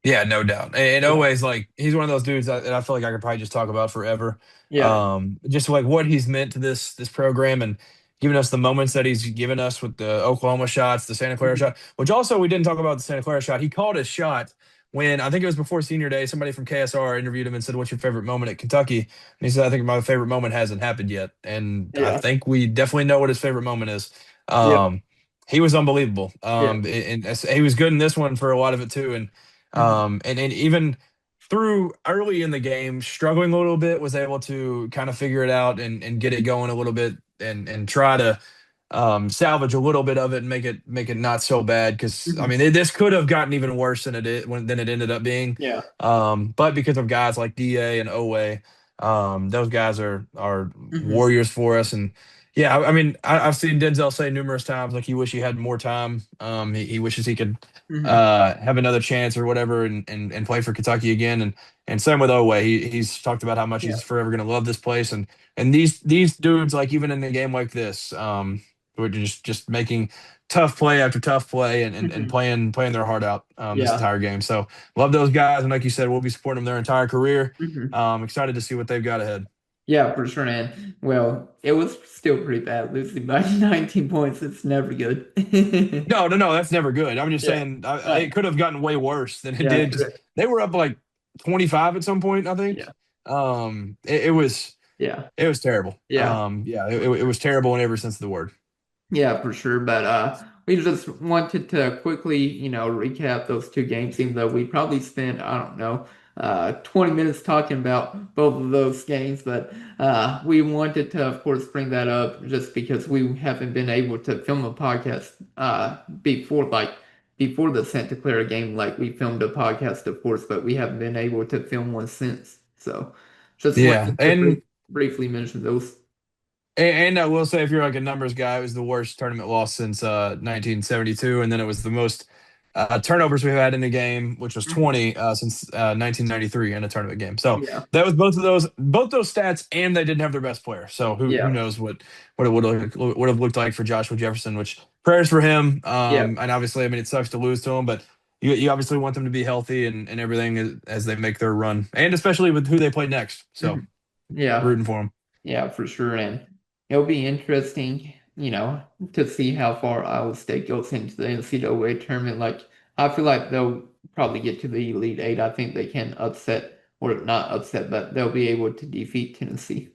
Yeah, no doubt. And Yeah. always like he's one of those dudes that I feel like I could probably just talk about forever. Yeah. Just like what he's meant to this program and giving us the moments that he's given us with the Oklahoma shots, the Santa Clara Mhm. shot, which also we didn't talk about the Santa Clara shot. He called his shot when I think it was before senior day. Somebody from KSR interviewed him and said, "What's your favorite moment at Kentucky?" And he said, "I think my favorite moment hasn't happened yet." And I Yeah. think we definitely know what his favorite moment is. Yeah. He was unbelievable. Yeah. And he was good in this one for a lot of it too. Mhm. And even through early in the game, struggling a little bit, was able to kind of figure it out and get it going a little bit and try to salvage a little bit of it and make it not so bad. Because I Mhm. mean, this could have gotten even worse than it ended up being. Yeah. But because of guys like Da and Owe, those guys are Mhm. warriors for us. And yeah, I mean, I've seen Denzel say numerous times like he wish he had more time. He wishes he could Mhm. have another chance or whatever and play for Kentucky again. And same with Owe. He's talked about how much Yeah. he's forever going to love this place. And these dudes, like even in a game like this, we're just making tough play after tough play and Mhm. playing their heart out this Yeah. entire game. So love those guys. And like you said, we'll be supporting them their entire career. Mhm. Excited to see what they've got ahead. Yeah, for sure, man. Well, it was still pretty bad. Losing by 19 points, it's never good. No, no, no, that's never good. I'm just Yeah. saying it Right. could have gotten way worse than it Yeah, did because correct. they were up like 25 at some point, I think. Yeah. It was Yeah. it was terrible. Yeah. Yeah, it was terrible in every sense of the word. Yeah, for sure. But we just wanted to quickly, recap those two games, even though we probably spent, I don't know, 20 minutes talking about both of those games. But we wanted to, of course, bring that up just because we haven't been able to film a podcast before, like before the Santa Clara game. Like we filmed a podcast, of course, but we haven't been able to film one since. So just Yeah, wanted to briefly mention those. and I will say, if you're like a numbers guy, it was the worst tournament loss since 1972, and then it was the most turnovers we've had in a game, which was Mhm. 20 since 1993 in a tournament game. So Yeah. that was both those stats, and they didn't have their best player. So who Yeah. knows what it would have looked like for Joshua Jefferson? Which prayers for him. Yeah. And obviously, I mean, it sucks to lose to him, but you obviously want them to be healthy and everything as they make their run, and especially with who they play next. So Mhm. Yeah. rooting for them. Yeah, for sure. And it'll be interesting, to see how far Iowa State goes into the NCAA tournament. Like, I feel like they'll probably get to the Elite Eight. I think they can upset, or not upset, but they'll be able to defeat Tennessee.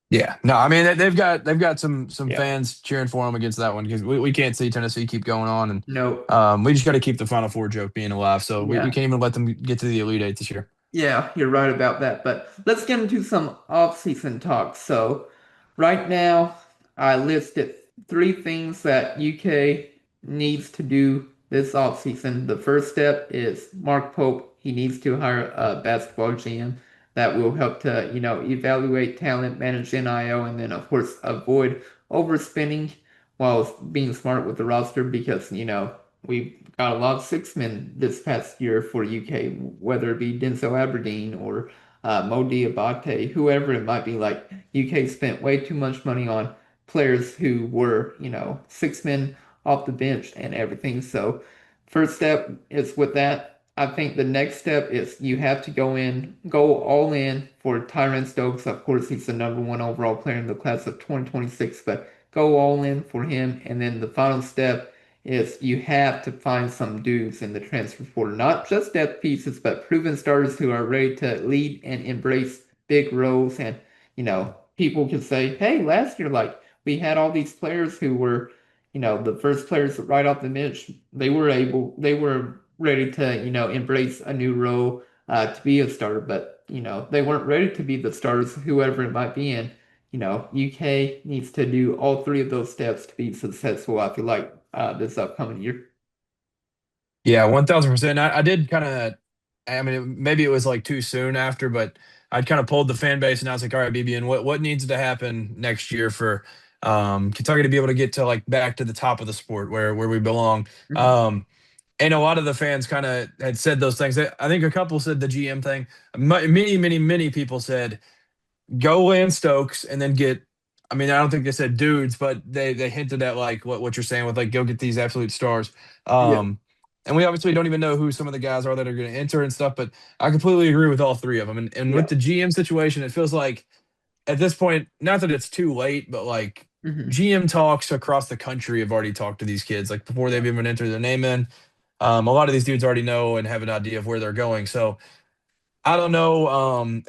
Yeah, no, I mean they've got some Yeah. fans cheering for them against that one because we can't see Tennessee keep going on, and No. we just got to keep the Final Four joke being alive. So we Yeah. can't even let them get to the Elite Eight this year. Yeah, you're right about that. But let's get into some off-season talk. So, right now, I listed three things that UK needs to do this off-season. The first step is Mark Pope. He needs to hire a basketball GM that will help to, evaluate talent, manage NIL, and then, of course, avoid overspending while being smart with the roster because, we got a lot of six men this past year for UK, whether it be Denzel Aberdeen or Mo Diabate, whoever it might be. Like UK spent way too much money on players who were, six men off the bench and everything. So first step is with that. I think the next step is you have to go all in for Tyron Stokes. Of course, he's the number one overall player in the class of 2026, but go all in for him. And then the final step is you have to find some dudes in the transfer portal, not just depth pieces, but proven starters who are ready to lead and embrace big roles. And, people can say, hey, last year, like, we had all these players who were, the first players right off the bench. They were ready to, embrace a new role to be a starter, but, they weren't ready to be the starters, whoever it might be. And, UK needs to do all three of those steps to be successful, I feel like, this upcoming year. Yeah, 1000%. I did kind of, I mean, maybe it was like too soon after, but I'd kind of pulled the fan base and I was like, all right, BBN, what needs to happen next year for Kentucky to be able to get to like back to the top of the sport where we belong? Mhm. Um, and a lot of the fans kind of had said those things. I think a couple said the GM thing. Many people said go Lance Stokes and then get. I mean, I don't think they said dudes, but they hinted at like what you're saying with like go get these absolute stars. Yeah, And we obviously don't even know who some of the guys are that are going to enter and stuff, but I completely agree with all three of them. And with yeah, the GM situation, it feels like at this point, not that it's too late, but like hmm, GM talks across the country have already talked to these kids like before they've even entered their name in. A lot of these dudes already know and have an idea of where they're going. So I don't know.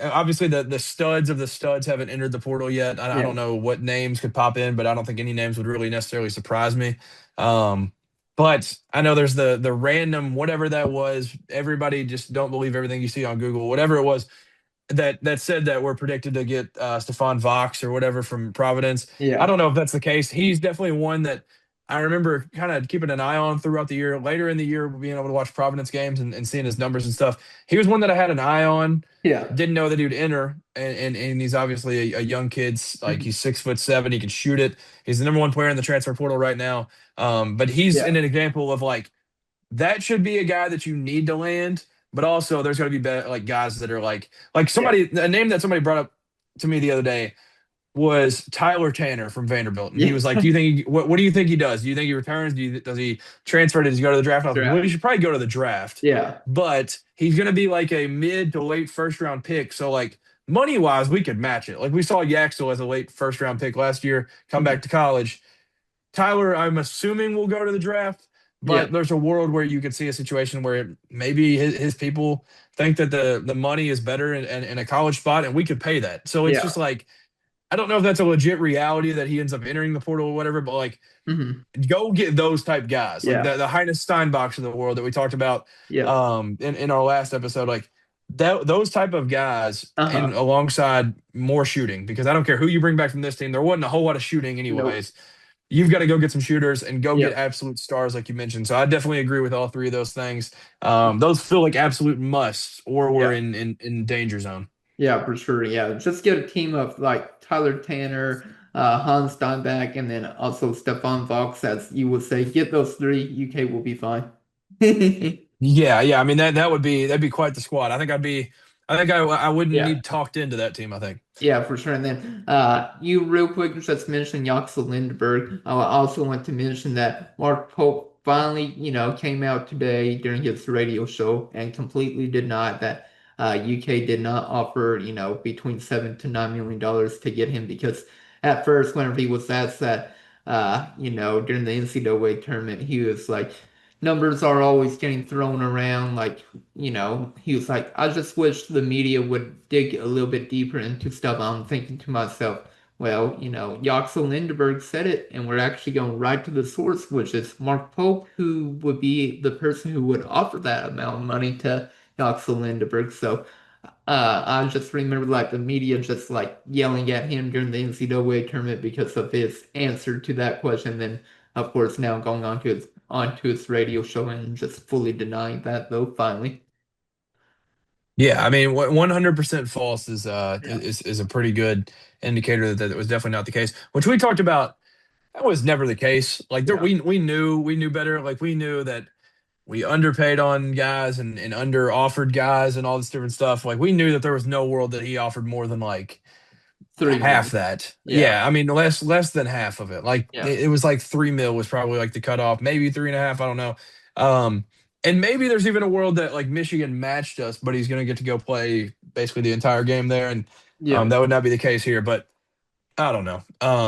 Obviously, the studs of the studs haven't entered the portal yet. I yeah, don't know what names could pop in, but I don't think any names would really necessarily surprise me. Um, but I know there's the random whatever that was. Everybody just don't believe everything you see on Google. Whatever it was, that said that we're predicted to get Stephon Vox or whatever from Providence. I yeah, don't know if that's the case. He's definitely one that I remember kind of keeping an eye on throughout the year. Later in the year, being able to watch Providence games and seeing his numbers and stuff. He was one that I had an eye on. yeah, Didn't know that he would enter, and he's obviously a young kid. Like hmm, he's 6'7", he can shoot it. He's the number one player in the transfer portal right now. But he's yeah, in an example of like that should be a guy that you need to land, but also there's got to be like guys that are like yeah, somebody a name that somebody brought up to me the other day was Tyler Tanner from Vanderbilt, and he yeah. was like, "Do you think what do you think he does? Do you think he returns? Does he transfer? Does he go to the draft?" And I was like, "Well, he Draft. should probably go to the draft, Yeah, but he's going to be like a mid to late first round pick, so like." Money wise, we could match it. Like we saw Yaxel as a late first round pick last year, come mhm, back to college. Tyler, I'm assuming will go to the draft, yeah, but there's a world where you could see a situation where maybe his people think that the money is better in a college spot, and we could pay that. So it's yeah, just like I don't know if that's a legit reality that he ends up entering the portal or whatever, but like Hmm. go get those type guys, like Yeah. the Heinz Steinbachs of the world that we talked about Yep. in our last episode, like that those type of guys in Uh-huh. alongside more shooting, because I don't care who you bring back from this team, there wasn't a whole lot of shooting Nope. anyways. You've got to go get some shooters and go get Yep. absolute stars like you mentioned. So I definitely agree with all three of those things. Those feel like absolute musts, or we're Yeah. in danger zone. Yeah, for sure. Yeah. Just get a team of like Tyler Tanner, Hans Steinbeck, and then also Stefan Vox, as you would say. Get those three, UK will be fine. Yeah, yeah. I mean that'd be quite the squad. I think I wouldn't Yeah. need talked into that team, I think. Yeah, for sure. And then you real quick just mentioned Yaxel Lindbergh. I also want to mention that Mark Pope finally, came out today during his radio show and completely denied that UK did not offer, between $7 to $9 million to get him because at first, whenever he was asked that, during the NCAA tournament, he was like, numbers are always getting thrown around. Like, he was like, I just wish the media would dig a little bit deeper into stuff. I'm thinking to myself, well, Yaxel Lindeberg said it, and we're actually going right to the source, which is Mark Pope, who would be the person who would offer that amount of money to Yaxel Lindeberg. So I just remember like the media just like yelling at him during the NCAA tournament because of his answer to that question. Then, of course, now going onto his radio show and just fully denying that though. Finally, Yeah, I mean, 100% false yeah, is a pretty good indicator that that was definitely not the case. Which we talked about, that was never the case. Like there, yeah, we knew better. Like we knew that we underpaid on guys and under offered guys and all this different stuff. Like we knew that there was no world that he offered more than like 3 million. half that. Yeah, Yeah, I mean less than half of it. Like yeah, it was like 3 mil was probably like the cutoff, maybe three and a half. I don't know. Um, and maybe there's even a world that like Michigan matched us, but he's gonna get to go play basically the entire game there, and yeah. that would not be the case here. But I don't know.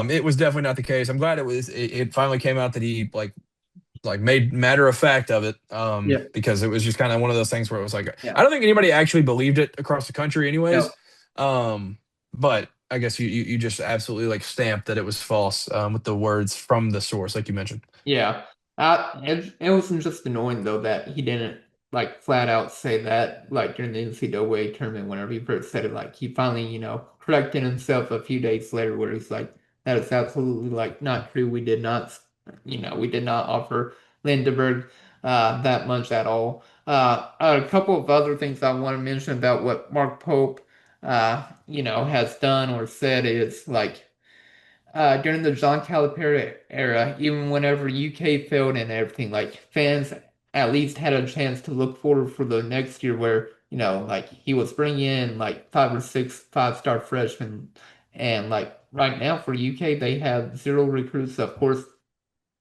It was definitely not the case. I'm glad it finally came out that he like made matter of fact of it, Yeah, because it was just kind of one of those things where it was like yeah. I don't think anybody actually believed it across the country anyways. No. But I guess you just absolutely like stamped that it was false, with the words from the source like you mentioned. Yeah. It wasn't just annoying though that he didn't like flat out say that like during the NCAA tournament whenever he first said it. Like he finally, corrected himself a few days later where he's like, that is absolutely like not true. We did not offer Lindeberg that much at all. A couple of other things I want to mention about what Mark Pope has done or said is like during the John Calipari era, even whenever UK failed and everything, like fans at least had a chance to look forward for the next year where, like he was bringing in like 5 or 6 5-star freshmen. And like right now for UK, they have zero recruits. Of course,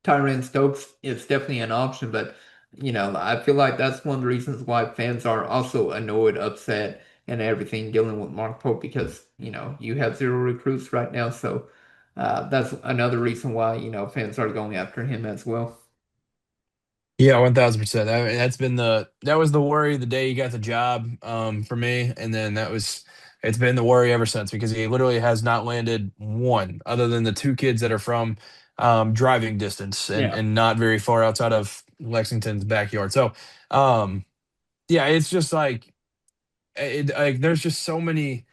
Tyron Stokes is definitely an option, but I feel like that's one of the reasons why fans are also annoyed, upset, and everything dealing with Mark Pope because you have zero recruits right now, so that's another reason why fans are going after him as well. Yeah, 1000%. I mean, that was the worry the day he got the job, for me, and then it's been the worry ever since because he literally has not landed one other than the two kids that are from driving distance Yeah, and not very far outside of Lexington's backyard. So, um, yeah, it's just like there's just so many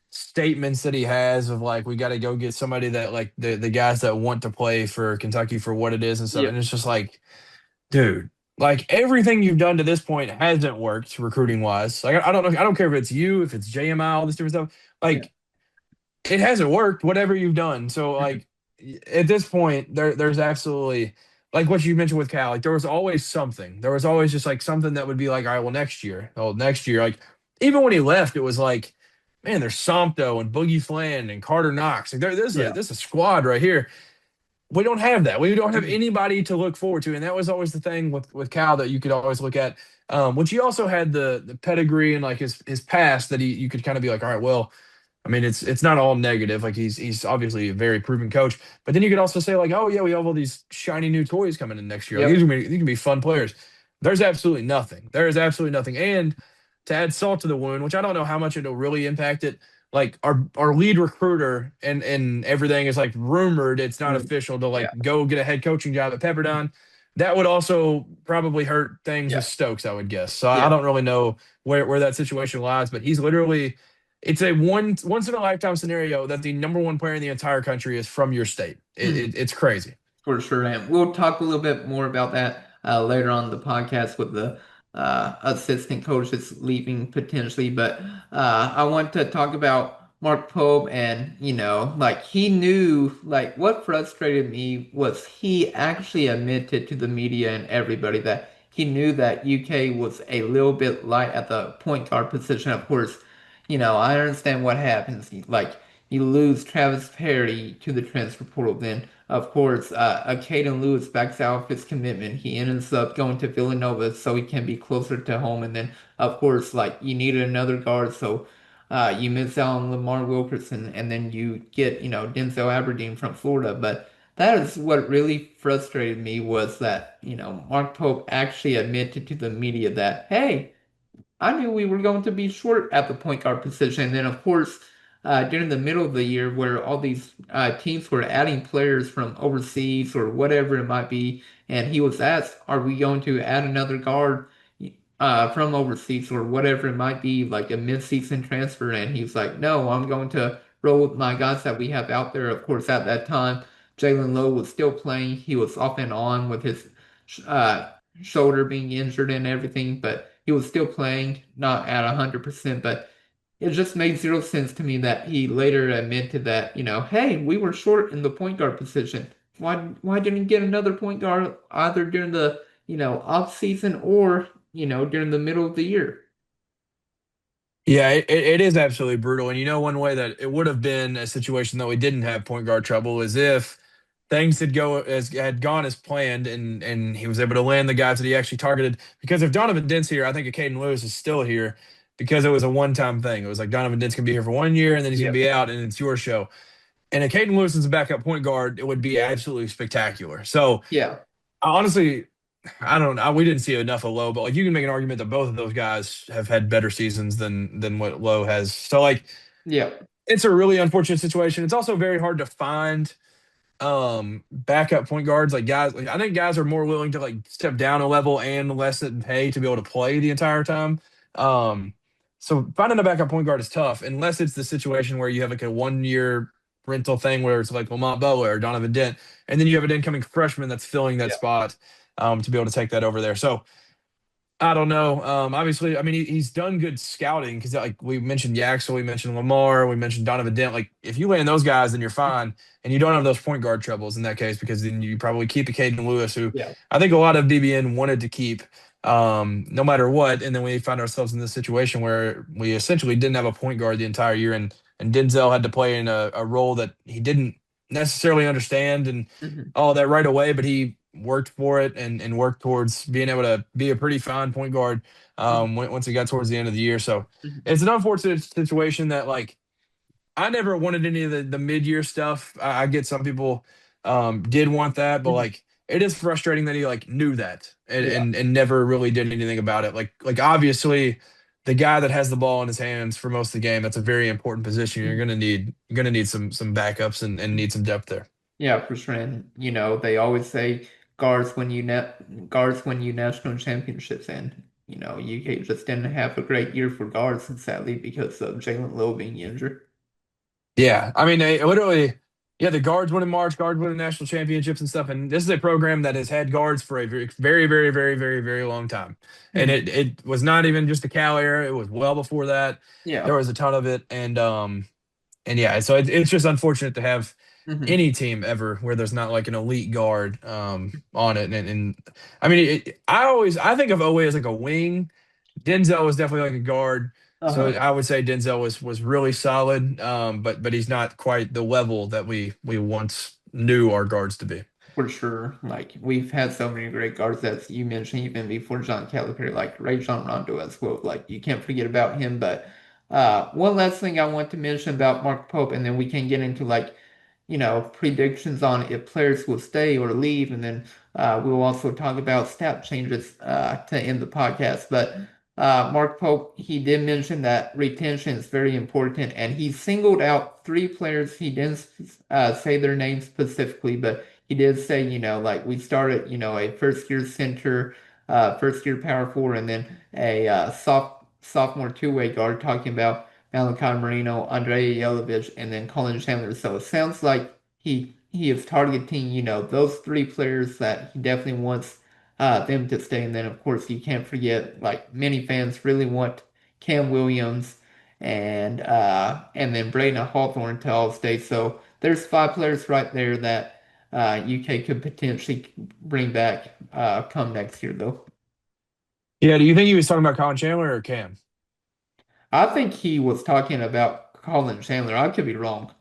statements that he has of like we got to go get somebody that like the guys that want to play for Kentucky for what it is and stuff, yeah, and it's just like dude, like everything you've done to this point hasn't worked recruiting wise. Like I don't know, I don't care if it's you, if it's JMI, all this different stuff. yeah, Like it hasn't worked, whatever you've done. So mhm, like at this point, there's absolutely like what you mentioned with Cal, like there was always something. There was always just like something that would be like, all right, well, next year. Oh, next year. Like even when he left, it was like, man, there's Somto and Boogie Flan and Carter Knox. Like yeah, this is a squad right here. We don't have that. We don't have mhm, anybody to look forward to, and that was always the thing with Cal that you could always look at. Which he also had the pedigree and like his past that you could kind of be like, all right, well, I mean, it's not all negative. Like he's obviously a very proven coach, but then you could also say like, oh yeah, we have all these shiny new toys coming in next year. Like yep, these can be fun players. There's absolutely nothing. There is absolutely nothing, and to add salt to the wound, which I don't know how much it'll really impact it. Like our lead recruiter and everything is like rumored. It's not Mm. official to Yeah. like go get a head coaching job at Pepperdine. That would also probably hurt things with Yeah. Stokes, I would guess. So I Yeah. don't really know where that situation lies, but he's literally it's a once in a lifetime scenario that the number one player in the entire country is from your state. Mhm. It's crazy. For sure. And we'll talk a little bit more about that later on in the podcast with the assistant coaches leaving potentially. But I want to talk about Mark Pope and, like he knew, like what frustrated me was he actually admitted to the media and everybody that he knew that UK was a little bit light at the point guard position. Of course, I understand what happens. Like you lose Travis Perry to the transfer portal, then of course, Caden Lewis backs out of his commitment. He ends up going to Villanova so he can be closer to home. And then, of course, like you needed another guard, so you miss out on Lamar Wilkerson, and then you get, Denzel Aberdeen from Florida. But that is what really frustrated me was that, Mark Pope actually admitted to the media that, hey, I knew we were going to be short at the point guard position. And then, of course, during the middle of the year, where all these teams were adding players from overseas or whatever it might be, and he was asked, "Are we going to add another guard from overseas or whatever it might be, like a mid-season transfer?" And he's like, "No, I'm going to roll with my guys that we have out there." Of course, at that time, Jalen Lowe was still playing. He was off and on with his uh, shoulder being injured and everything, but he was still playing, not at 100%. But it just made zero sense to me that he later admitted that, hey, we were short in the point guard position. Why didn't he get another point guard either during the, off season or, during the middle of the year? Yeah, it is absolutely brutal. And one way that it would have been a situation that we didn't have point guard trouble is if things had gone as planned and he was able to land the guys that he actually targeted. Because if Donovan Dent's here, I think Caden Lewis is still here because it was a one-time thing. It was like Donovan Dent's gonna be here for 1 year and then he's gonna Yeah. be out and it's your show. And if Caden Lewis is a backup point guard, it would be absolutely spectacular. So Yeah. honestly, I don't know. We didn't see enough of Lowe, but like you can make an argument that both of those guys have had better seasons than what Lowe has. So like Yeah. it's a really unfortunate situation. It's also very hard to find backup point guards like guys like I think guys are more willing to like step down a level and lessen pay to be able to play the entire time. Um so finding a backup point guard is tough unless it's the situation where you have like a 1 year rental thing where it's like Lamont Boa or Donovan Dent, and then you have an incoming freshman that's filling that Yeah. spot to be able to take that over there. So I don't know. Obviously, I mean, he's done good scouting because, like, we mentioned Yaxel, we mentioned Lamar, we mentioned Donovan Dent. Like, if you land those guys, then you're fine, and you don't have those point guard troubles in that case because then you probably keep a Caden Lewis, who Yeah. I think a lot of BBN wanted to keep, no matter what. And then we find ourselves in this situation where we essentially didn't have a point guard the entire year, and Denzel had to play in a role that he didn't necessarily understand and Hmm. all that right away, but he worked for it and worked towards being able to be a pretty fine point guard once it got towards the end of the year. So Hmm. it's an unfortunate situation that like I never wanted any of the mid-year stuff. I get some people did want that, but Hmm. like it is frustrating that he like knew that and, Yeah. and and never really did anything about it. Like obviously the guy that has the ball in his hands for most of the game, that's a very important position. You're gonna need some backups and need some depth there. Yeah, for sure. And they always say guards win you national championships, and UK just didn't have a great year for guards, and sadly because of Jalen Lowe being injured. Yeah, I mean, they literally, yeah, the guards win in March, guards win national championships and stuff. And this is a program that has had guards for a very, very, very, very, very, very long time. And Hmm. it was not even just the Cal era; it was well before that. There Yeah. was a ton of it, and yeah, so it's just unfortunate to have Hmm. any team ever where there's not like an elite guard on it. And I mean, I think of Oweh as like a wing. Denzel was definitely like a guard. So Uh-huh. I would say Denzel was really solid, but he's not quite the level that we once knew our guards to be. For sure. Like we've had so many great guards as you mentioned even before John Calipari, like Ray John Rondo as well. Like you can't forget about him. But one last thing I want to mention about Mark Pope, and then we can get into like, predictions on if players will stay or leave, and then we'll also talk about stat changes to end the podcast. But Mark Pope, he did mention that retention is very important, and he singled out three players. He didn't say their names specifically, but he did say, like we started, a first year center, first year power forward, and then a sophomore two-way guard, talking about Malachi Marino, Andrei Yelovich, and then Colin Chandler. So it sounds like he is targeting, those three players that he definitely wants them to stay. And then, of course, you can't forget, like many fans really want Cam Williams and then Braden Hawthorne to all stay. So there's five players right there that UK could potentially bring back come next year, though. Yeah, do you think he was talking about Colin Chandler or Cam? I think he was talking about Colin Chandler. I could be wrong,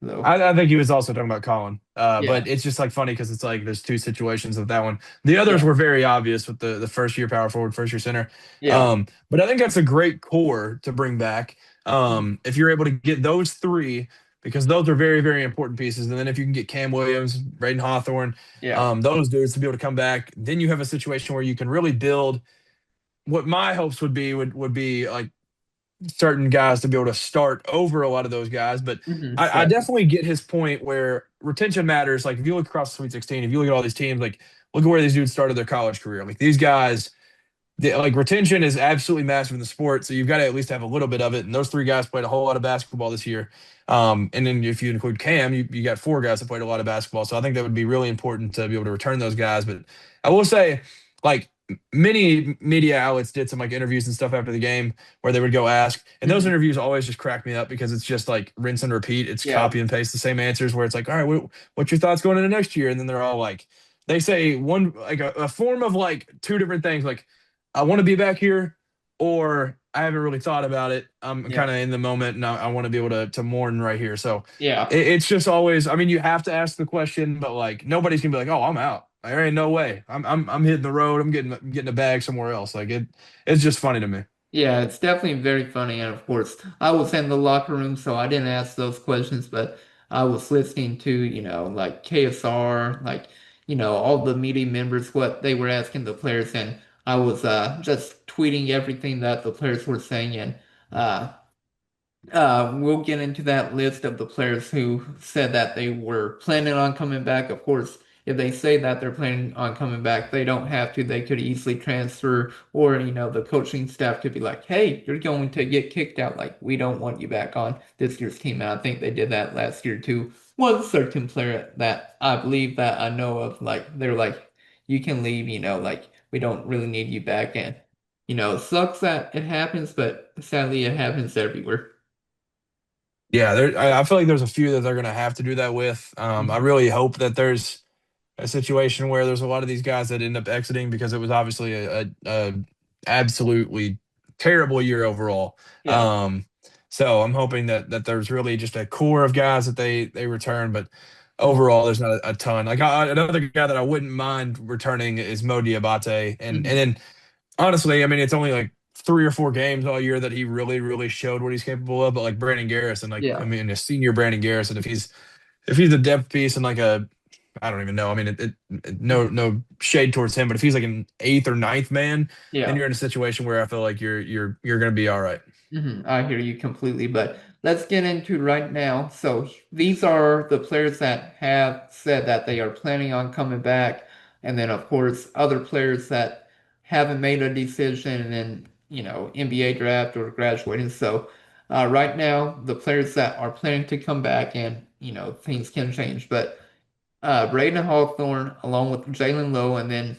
though. I think he was also talking about Colin. Yeah, But it's just like funny because it's like there's two situations with that one. The others yeah, were very obvious with the first year power forward, first year center. yeah, But I think that's a great core to bring back. mhm, If you're able to get those three, because those are very, very important pieces. And then if you can get Cam Williams, Braden Hawthorne, yeah, those dudes to be able to come back, then you have a situation where you can really build what my hopes would be like certain guys to be able to start over a lot of those guys. But I exactly. definitely get his point where retention matters. Like if you look across the Sweet 16, if you look at all these teams, like look at where these dudes started their college career. Like these guys, like retention is absolutely massive in the sport. So you've got to at least have a little bit of it. And those three guys played a whole lot of basketball this year. And then if you include Cam, you got four guys that played a lot of basketball. So I think that would be really important to be able to return those guys. But I will say, like many media outlets did some like interviews and stuff after the game where they would go ask, and those Hmm. interviews always just crack me up because it's just like rinse and repeat. It's Yeah, copy and paste the same answers where it's like, all right, what's your thoughts going into next year? And then they're all like, they say one like a form of like two different things, like I want to be back here, or I haven't really thought about it. I'm yeah, kind of in the moment, and I want to be able to mourn right here. So yeah. it's just always. I mean, you have to ask the question, but like nobody's gonna be like, "Oh, I'm out. There ain't no way. I'm hitting the road. I'm getting a bag somewhere else." Like it's just funny to me. Yeah, it's definitely very funny. And of course, I was in the locker room, so I didn't ask those questions, but I was listening to, like KSR, like, all the media members, what they were asking the players. And I was just tweeting everything that the players were saying. And uh, we'll get into that list of the players who said that they were planning on coming back. Of course, if they say that they're planning on coming back, they don't have to. They could easily transfer, or the coaching staff could be like, "Hey, you're going to get kicked out. Like, we don't want you back on this year's team." And I think they did that last year too. One certain player that I believe that I know of, like they're like, "You can leave. Like we don't really need you back." And it sucks that it happens, but sadly, it happens everywhere. Yeah, I feel like there's a few that they're gonna have to do that with. I Mhm. really hope that there's a situation where there's a lot of these guys that end up exiting because it was obviously a absolutely terrible year overall. Yeah. Um, so I'm hoping that there's really just a core of guys that they return, but Mhm. overall there's not a ton. Like another guy that I wouldn't mind returning is Mo Diabate, and Mhm. then honestly, I mean it's only like 3 or 4 games all year that he really showed what he's capable of. But like Brandon Garrison, like I Yeah. mean a senior Brandon Garrison, if he's a depth piece and like a I don't even know. I mean, no shade towards him, but if he's like an eighth or ninth man, then Yeah. you're in a situation where I feel like you're gonna be all right. I hear you completely, but let's get into right now. So these are the players that have said that they are planning on coming back, and then of course other players that haven't made a decision in, NBA draft or graduating. So right now, the players that are planning to come back, and things can change, but Braden Hawthorne along with Jalen Lowe, and then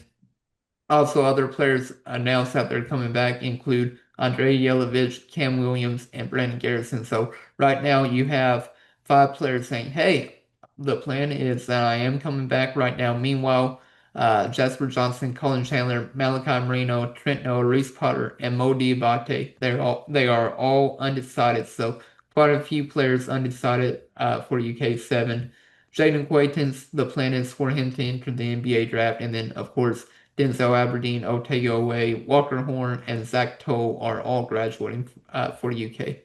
also, other players announced that they're coming back include Andrei Yelovich, Cam Williams, and Brandon Garrison. So right now you have five players saying, "Hey, the plan is that I am coming back right now." Meanwhile, Jasper Johnson, Colin Chandler, Malachi Marino, Trent Noah, Reese Potter, and Mo Diabate, they are all undecided. So quite a few players undecided for UK7. Jaden Quayton's, the plan is for him to enter the NBA draft, and then of course. Denzel Aberdeen, Otega Oweh, Walker Horn, and Zach Toll are all graduating for UK.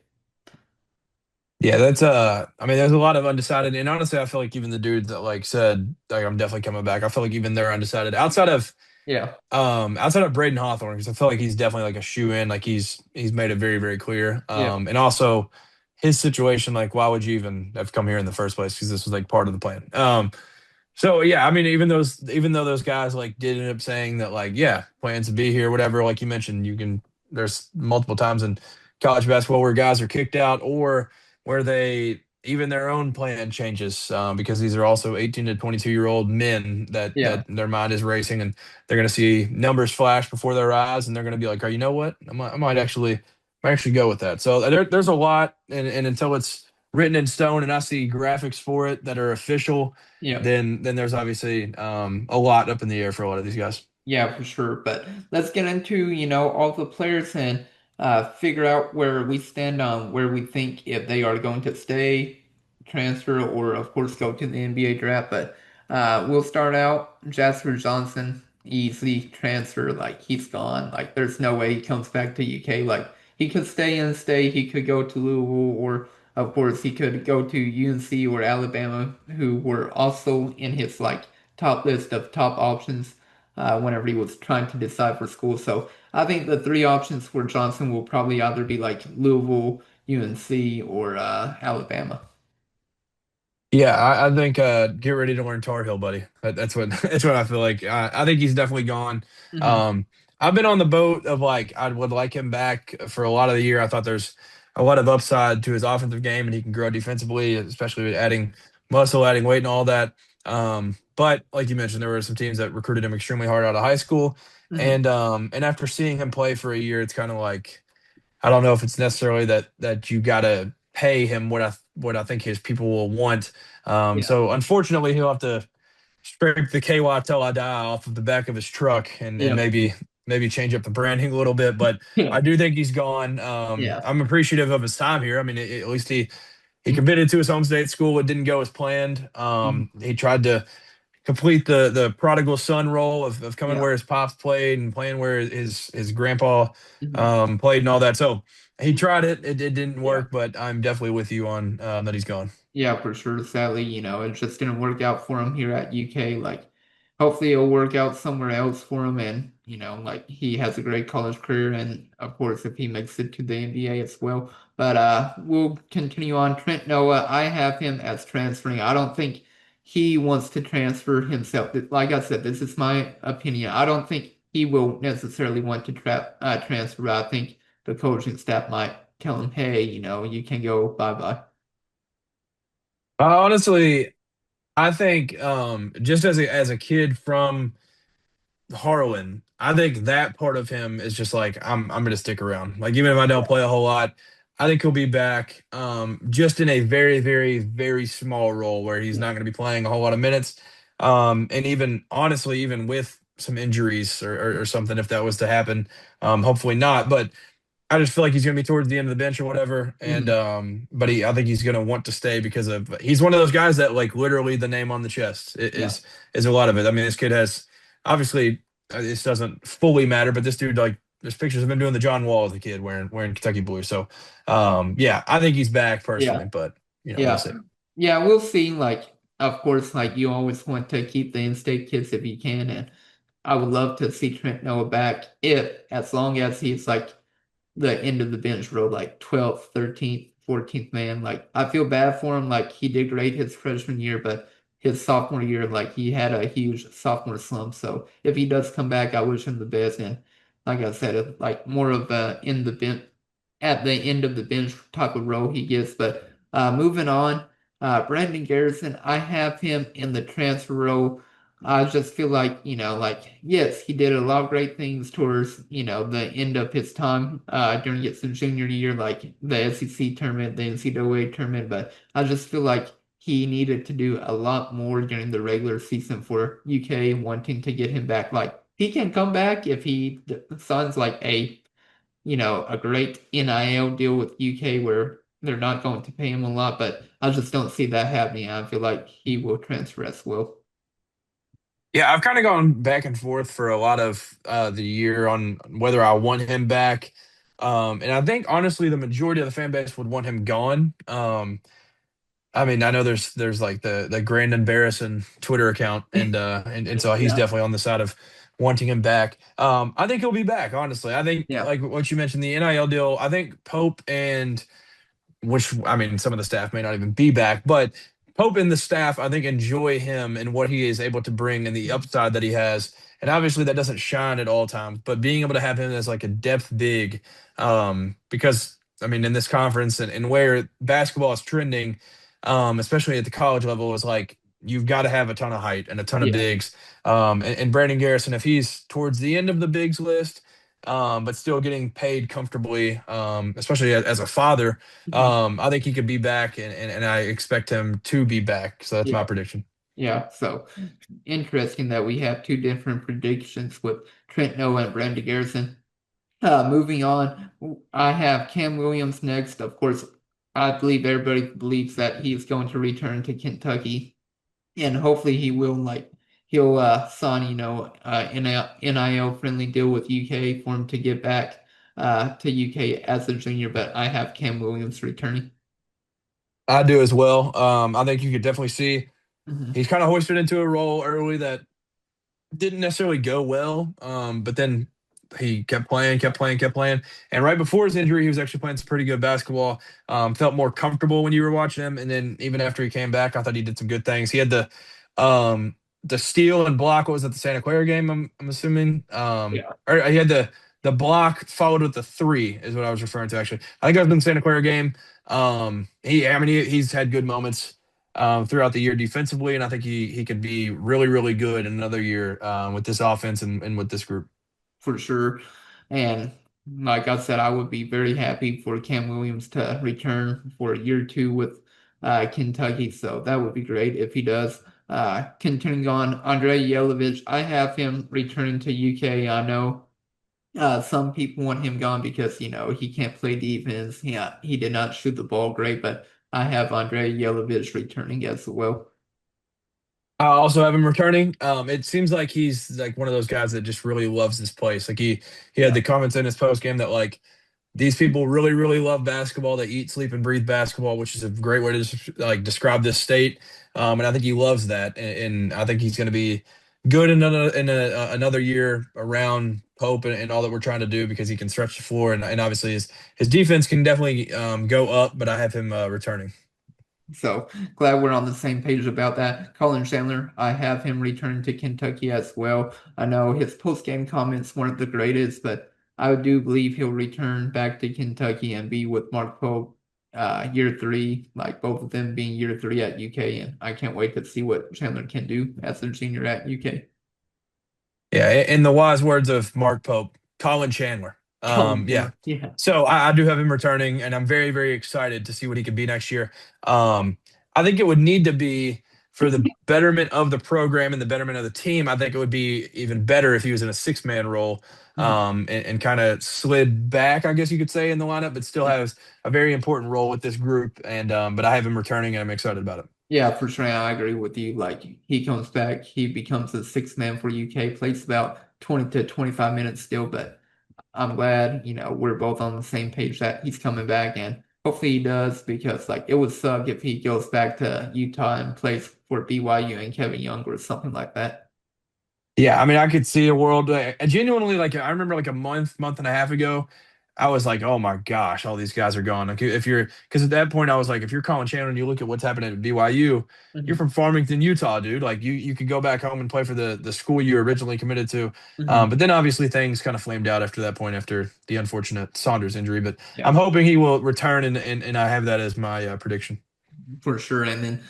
Yeah, that's I mean, there's a lot of undecided, and honestly, I feel like even the dudes that like said like I'm definitely coming back, I feel like even they're undecided. Outside of Yeah. Outside of Braden Hawthorne, because I feel like he's definitely like a shoe in, like he's made it very, very clear. Yeah. And also his situation, like why would you even have come here in the first place? Because this was like part of the plan. So yeah, I mean, even though those guys like did end up saying that like yeah, plans to be here, whatever. Like you mentioned, you can there's multiple times in college basketball where guys are kicked out or where they even their own plan changes because these are also 18 to 22-year-old men that Yeah. their mind is racing and they're going to see numbers flash before their eyes and they're going to be like, oh, you know what? I might actually go with that. So there's a lot, and until it's written in stone and I see graphics for it that are official Yeah. then there's obviously a lot up in the air for a lot of these guys. Yeah, for sure. But let's get into, all the players and figure out where we stand on where we think if they are going to stay, transfer, or of course go to the NBA draft. But we'll start out Jasper Johnson, easy transfer. Like he's gone. Like there's no way he comes back to UK. Like he could stay and stay. He could go to Louisville, or of course he could go to UNC or Alabama, who were also in his like top list of top options whenever he was trying to decide for school. So I think the three options for Johnson will probably either be like Louisville, UNC, or Alabama. Yeah, I think get ready to learn Tar Heel, buddy. That's what that's what I feel like. I think he's definitely gone. Hmm. Um, I've been on the boat of like I would like him back for a lot of the year. I thought there's a lot of upside to his offensive game and he can grow defensively, especially with adding muscle, adding weight, and all that. But like you mentioned, there were some teams that recruited him extremely hard out of high school, Hmm. and after seeing him play for a year, it's kind of like. I don't know if it's necessarily that you got to pay him what I think his people will want. Yeah. So unfortunately, he'll have to scrape the KY till I die off of the back of his truck and Yep. maybe change up the branding a little bit. But Yeah. I do think he's gone. Yeah. I'm appreciative of his time here. I mean, at least he committed to his home state school. It didn't go as planned. Mhm. He tried to complete the prodigal son role of coming Yeah. where his pops played and playing where his grandpa Mhm. played and all that. So he tried it. It didn't Yeah. work, but I'm definitely with you on that he's gone. Yeah, for sure. Sadly, it just didn't work out for him here at UK. Like, hopefully it'll work out somewhere else for him. And, like he has a great college career. And of course, if he makes it to the NBA as well. But we'll continue on. Trent Noah, I have him as transferring. I don't think he wants to transfer himself. Like I said, this is my opinion. I don't think he will necessarily want to transfer. I think the coaching staff might tell him, hey, you can go bye-bye. Honestly, I think just as a kid from Harlan, I think that part of him is just like I'm gonna stick around. Like even if I don't play a whole lot, I think he'll be back. Just in a very, very, very small role where he's Yeah. not gonna be playing a whole lot of minutes. And even honestly, even with some injuries or something, if that was to happen, hopefully not. But I just feel like he's going to be towards the end of the bench or whatever. And Mhm. but I think he's going to want to stay because of he's one of those guys that like literally the name on the chest Yeah. is a lot of it. I mean, this kid has obviously this doesn't fully matter, but this dude like there's pictures of him doing the John Wall as a kid wearing Kentucky blue. So yeah, I think he's back personally, Yeah. but we'll Yeah. see. Yeah. We'll see. Like, of course, like you always want to keep the in-state kids if you can. And I would love to see Trent Noah back as long as he's like the end of the bench row, like 12th, 13th, 14th man. Like, I feel bad for him. Like, he did great his freshman year, but his sophomore year, like, he had a huge sophomore slump. So if he does come back, I wish him the best. And like I said, like more of a in the bench at the end of the bench type of role he gets. But moving on, Brandon Garrison, I have him in the transfer role. I just feel like, like, yes, he did a lot of great things towards, the end of his time during his junior year, like the SEC tournament, the NCAA tournament. But I just feel like he needed to do a lot more during the regular season for UK wanting to get him back. Like, he can come back if he signs like a great NIL deal with UK where they're not going to pay him a lot, but I just don't see that happening. I feel like he will transfer as well. Yeah, I've kind of gone back and forth for a lot of the year on whether I want him back. And I think honestly, the majority of the fan base would want him gone. I mean, I know there's like the Grand Embarrassing Twitter account, and so he's Yeah. definitely on the side of wanting him back. I think he'll be back, honestly. I think, Yeah, like what you mentioned, the NIL deal, I think Pope and which I mean, some of the staff may not even be back, but Pope and the staff, I think, enjoy him and what he is able to bring and the upside that he has. And obviously, that doesn't shine at all times, but being able to have him as like a depth big, because I mean, in this conference and where basketball is trending, especially at the college level, is like you've got to have a ton of height and a ton of yeah, bigs. And Brandon Garrison, if he's towards the end of the bigs list, but still getting paid comfortably, especially as a father, mhm, I think he could be back, and I expect him to be back. So that's my yeah, prediction. yeah. So interesting that we have two different predictions with Trent Noah and Brandon Garrison. Moving on, I have Cam Williams next. Of course, I believe everybody believes that he's going to return to Kentucky, and hopefully he will. Like he'll sign, NIL friendly deal with UK for him to get back to UK as a junior. But I have Cam Williams returning. I do as well. I think you could definitely see Mhm. he's kind of hoisted into a role early that didn't necessarily go well. But then he kept playing, kept playing, kept playing. And right before his injury, he was actually playing some pretty good basketball. Felt more comfortable when you were watching him. And then even after he came back, I thought he did some good things. He had the steal and block. What was it, the Santa Clara game? I'm assuming. Yeah, Or he had the block followed with the three is what I was referring to. Actually, I think it was in the Santa Clara game. I mean, he's had good moments throughout the year defensively, and I think he could be really, really good in another year with this offense and with this group. for sure. And like I said, I would be very happy for Cam Williams to return for year two with Kentucky. So that would be great if he does. Continuing on, Andrei Yelovich, I have him returning to UK. I know some people want him gone because, he can't play defense. Yeah, he did not shoot the ball great, but I have Andrei Yelovich returning as well. I also have him returning. It seems like he's like one of those guys that just really loves this place. Like he had Yeah. the comments in his post game that like these people really, really love basketball. They eat, sleep, and breathe basketball, which is a great way to like describe this state. And I think he loves that, and I think he's going to be good in another year around Pope and all that we're trying to do because he can stretch the floor and obviously his defense can definitely go up. But I have him returning. So glad we're on the same page about that. Colin Chandler, I have him return to Kentucky as well. I know his post-game comments weren't the greatest, but I do believe he'll return back to Kentucky and be with Mark Pope year three, like both of them being year three at UK. And I can't wait to see what Chandler can do as a senior at UK. Yeah, in the wise words of Mark Pope, Colin Chandler. Colin Yeah. Chandler, yeah. So I do have him returning, and I'm very, very excited to see what he can be next year. I think it would need to be for the betterment of the program and the betterment of the team. I think it would be even better if he was in a six-man role, Mhm. and kind of slid back, I guess you could say, in the lineup, but still has a very important role with this group. And but I have him returning, and I'm excited about it. Yeah, for sure. I agree with you. Like he comes back, he becomes a sixth man for UK, plays about 20 to 25 minutes still, but I'm glad, we're both on the same page that he's coming back and hopefully he does because like it would suck if he goes back to Utah and plays for BYU and Kevin Young or something like that. Yeah, I mean, I could see a world. Genuinely, like I remember, like a month and a half ago, I was like, "Oh my gosh, all these guys are gone." Like, if you're, because at that point, I was like, if you're Colin Chandler and you look at what's happening at BYU, you're Mhm. from Farmington, Utah, dude. Like, you could go back home and play for the school you originally committed to. Mhm. But then obviously things kind of flamed out after that point, after the unfortunate Saunders injury. But I'm Yeah. hoping he will return, and I have that as my prediction. For sure. And then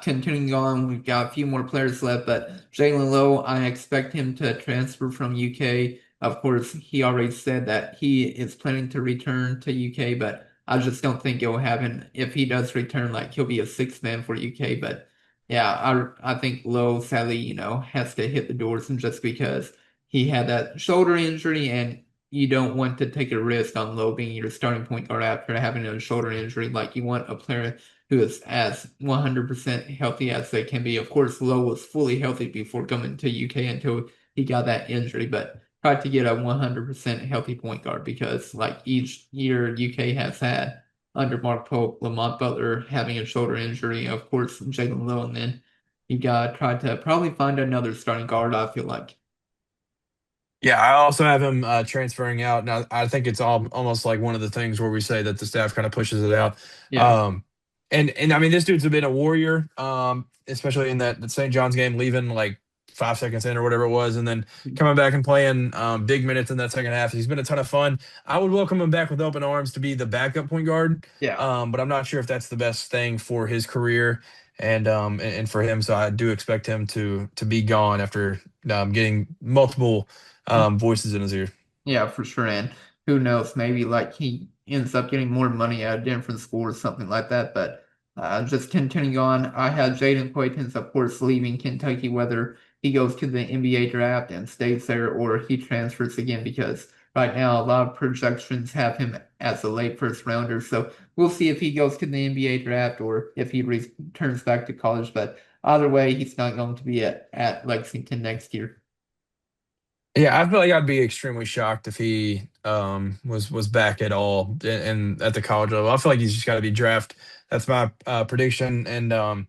continuing on, we've got a few more players left, but Jalen Lowe, I expect him to transfer from UK. Of course, he already said that he is planning to return to UK, but I just don't think it will happen. If he does return, like he'll be a sixth man for UK. But yeah, I think Lowe sadly, has to hit the doors and just because he had that shoulder injury and you don't want to take a risk on Lowe being your starting point guard after having a shoulder injury. Like you want a player who is as 100% healthy as they can be. Of course, Lowe was fully healthy before coming to UK until he got that injury, but tried to get a 100% healthy point guard because, like each year UK has had under Mark Pope, Lamont Butler having a shoulder injury, of course, Jalen Lowe, and then you got to try to probably find another starting guard, I feel like. Yeah, I also have him transferring out. Now, I think it's all almost like one of the things where we say that the staff kind of pushes it out. Yeah. Um, and I mean, this dude's been a warrior, especially in that St. John's game, leaving like 5 seconds in or whatever it was, and then coming back and playing big minutes in that second half. He's been a ton of fun. I would welcome him back with open arms to be the backup point guard, Yeah. but I'm not sure if that's the best thing for his career and for him. So I do expect him to be gone after getting multiple voices in his ear. Yeah, for sure. And who knows, maybe like he ends up getting more money at a different school or something like that. But just continuing on, I had Jaden Quayton's, of course, leaving Kentucky, whether he goes to the NBA draft and stays there or he transfers again, because right now a lot of projections have him as a late first rounder. So we'll see if he goes to the NBA draft or if he returns back to college. But either way, he's not going to be at Lexington next year. Yeah, I feel like I'd be extremely shocked if he was back at all and at the college level. I feel like he's just got to be draft. That's my prediction. And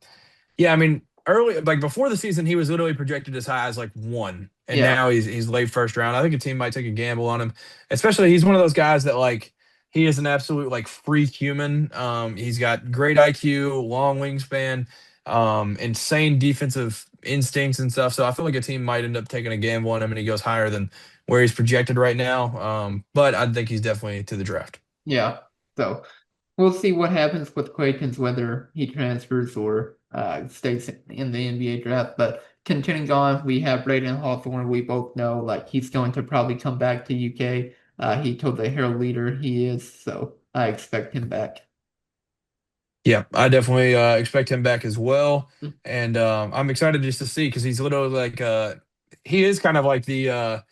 yeah, I mean, early like before the season, he was literally projected as high as like one, and Yeah. now he's late first round. I think a team might take a gamble on him, especially he's one of those guys that like he is an absolute like freak human. He's got great IQ, long wingspan, insane defensive instincts and stuff. So I feel like a team might end up taking a gamble on him, and he goes higher than where he's projected right now. But I think he's definitely to the draft. Yeah. So we'll see what happens with Quakens, whether he transfers or stays in the NBA draft. But continuing on, we have Braden Hawthorne. We both know like he's going to probably come back to UK. He told the Herald Leader he is, so I expect him back. Yeah, I definitely expect him back as well, and I'm excited just to see because he's literally like he is kind of like the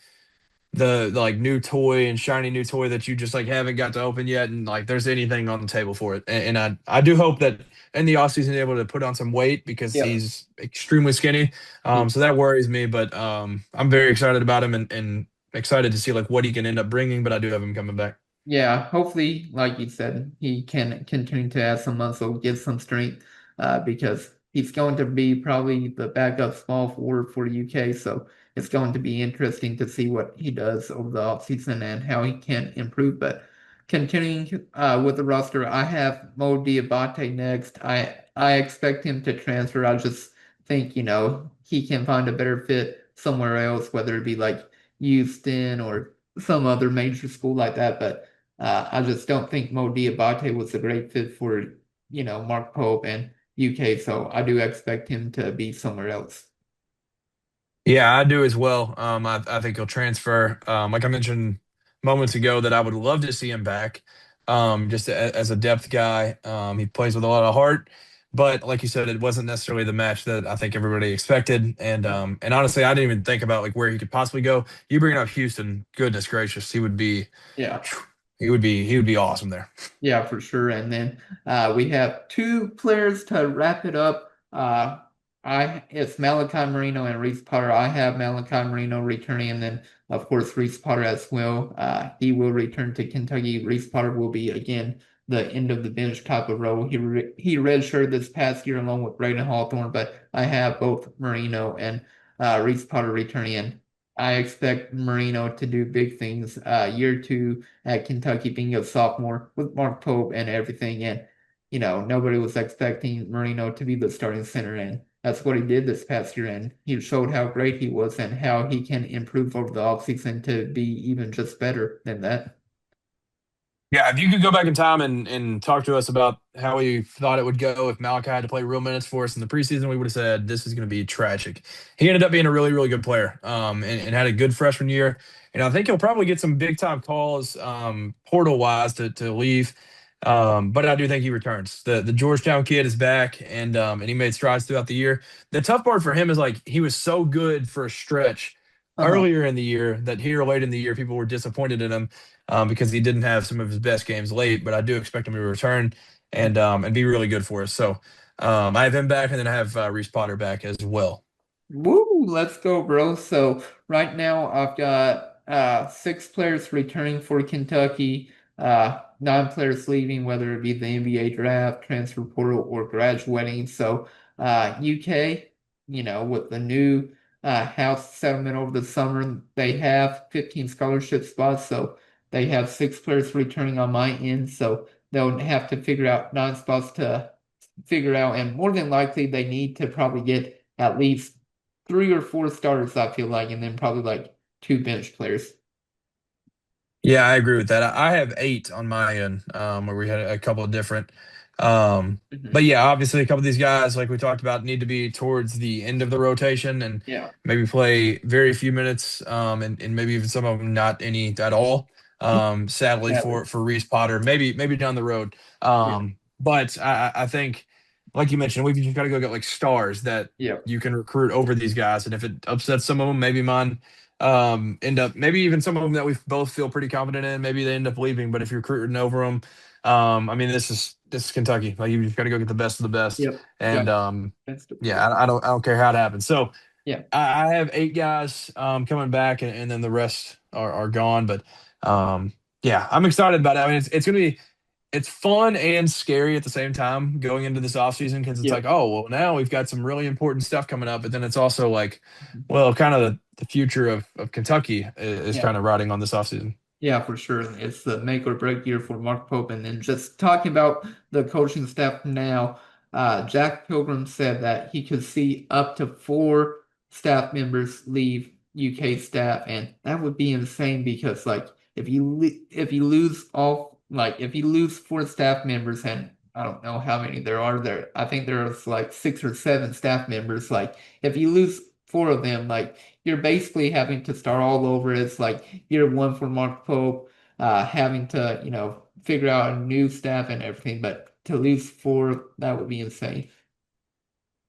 like new toy and shiny new toy that you just like haven't got to open yet, and like there's anything on the table for it. And I do hope that in the offseason he's able to put on some weight because Yep. he's extremely skinny. So that worries me, but I'm very excited about him and excited to see like what he can end up bringing. But I do have him coming back. Yeah, hopefully, like you said, he can continue to add some muscle, get some strength, because he's going to be probably the backup small forward for the UK. So it's going to be interesting to see what he does over the offseason and how he can improve. But continuing with the roster, I have Mo Diabate next. I expect him to transfer. I just think, he can find a better fit somewhere else, whether it be like Houston or some other major school like that. But I just don't think Mo Diabate was a great fit for, Mark Pope and UK, so I do expect him to be somewhere else. Yeah, I do as well. I think he'll transfer. Like I mentioned moments ago, that I would love to see him back, just as a depth guy. He plays with a lot of heart, but like you said, it wasn't necessarily the match that I think everybody expected. And honestly, I didn't even think about like where he could possibly go. You bring up Houston, goodness gracious, Yeah. he would be awesome there. Yeah, for sure. And then we have two players to wrap it up. It's Malachi Marino and Reese Potter. I have Malachi Marino returning, and then of course Reese Potter as well. He will return to Kentucky. Reese Potter will be again the end of the bench type of role. He redshirted this past year along with Braden Hawthorne, but I have both Marino and Reese Potter returning in. I expect Marino to do big things. Year two at Kentucky being a sophomore with Mark Pope and everything. And, nobody was expecting Marino to be the starting center. And that's what he did this past year. And he showed how great he was and how he can improve over the offseason to be even just better than that. Yeah, if you could go back in time and talk to us about how we thought it would go if Malachi had to play real minutes for us in the preseason, we would have said this is going to be tragic. He ended up being a really, really good player, and had a good freshman year. And I think he'll probably get some big time calls, portal wise to leave. But I do think he returns. The Georgetown kid is back, and he made strides throughout the year. The tough part for him is like he was so good for a stretch Uh-huh. earlier in the year that here late in the year people were disappointed in him, because he didn't have some of his best games late. But I do expect him to return and be really good for us. So I have him back, and then I have Reese Potter back as well. Woo, let's go, bro. So right now I've got six players returning for Kentucky, nine players leaving, whether it be the NBA draft, transfer portal, or graduating. So UK, with the new house settlement over the summer. They have 15 scholarship spots, so they have 6 players returning on my end. So they'll have to figure out 9 spots to figure out, and more than likely they need to probably get at least 3 or 4 starters, I feel like, and then probably like 2 bench players. Yeah, I agree with that. I have 8 on my end, where we had a couple of different. Um, Mhm. but yeah, obviously a couple of these guys, like we talked about, need to be towards the end of the rotation and Yeah. maybe play very few minutes, and maybe even some of them not any at all. Sadly Sadly. for Reese Potter, maybe down the road. Yeah. But I think, like you mentioned, we've just got to go get like stars that Yeah. you can recruit over these guys, and if it upsets some of them, maybe mine end up maybe even some of them that we both feel pretty confident in, maybe they end up leaving. But if you're recruiting over them, I mean, this is Kentucky. Like you just got to go get the best of the best, Yep. and Got that's the yeah, player. I don't care how it happens. So Yeah. I have 8 guys coming back, and then the rest are gone. But yeah, I'm excited about it. I mean, it's gonna be it's fun and scary at the same time going into this offseason because it's like, Yep. oh, well, now we've got some really important stuff coming up. But then it's also like, Mhm. well, kind of the future of Kentucky is Yeah. kind of riding on this offseason. Yeah, for sure. It's the make or break year for Mark Pope. And then just talking about the coaching staff now, Jack Pilgrim said that he could see up to 4 staff members leave UK staff, and that would be insane because like if you lose all like if you lose 4 staff members, and I don't know how many there are there. I think there's like 6 or 7 staff members. Like if you lose 4 of them, like you're basically having to start all over. It's like year 1 for Mark Pope, having to, figure out a new staff and everything, but to lose 4, that would be insane.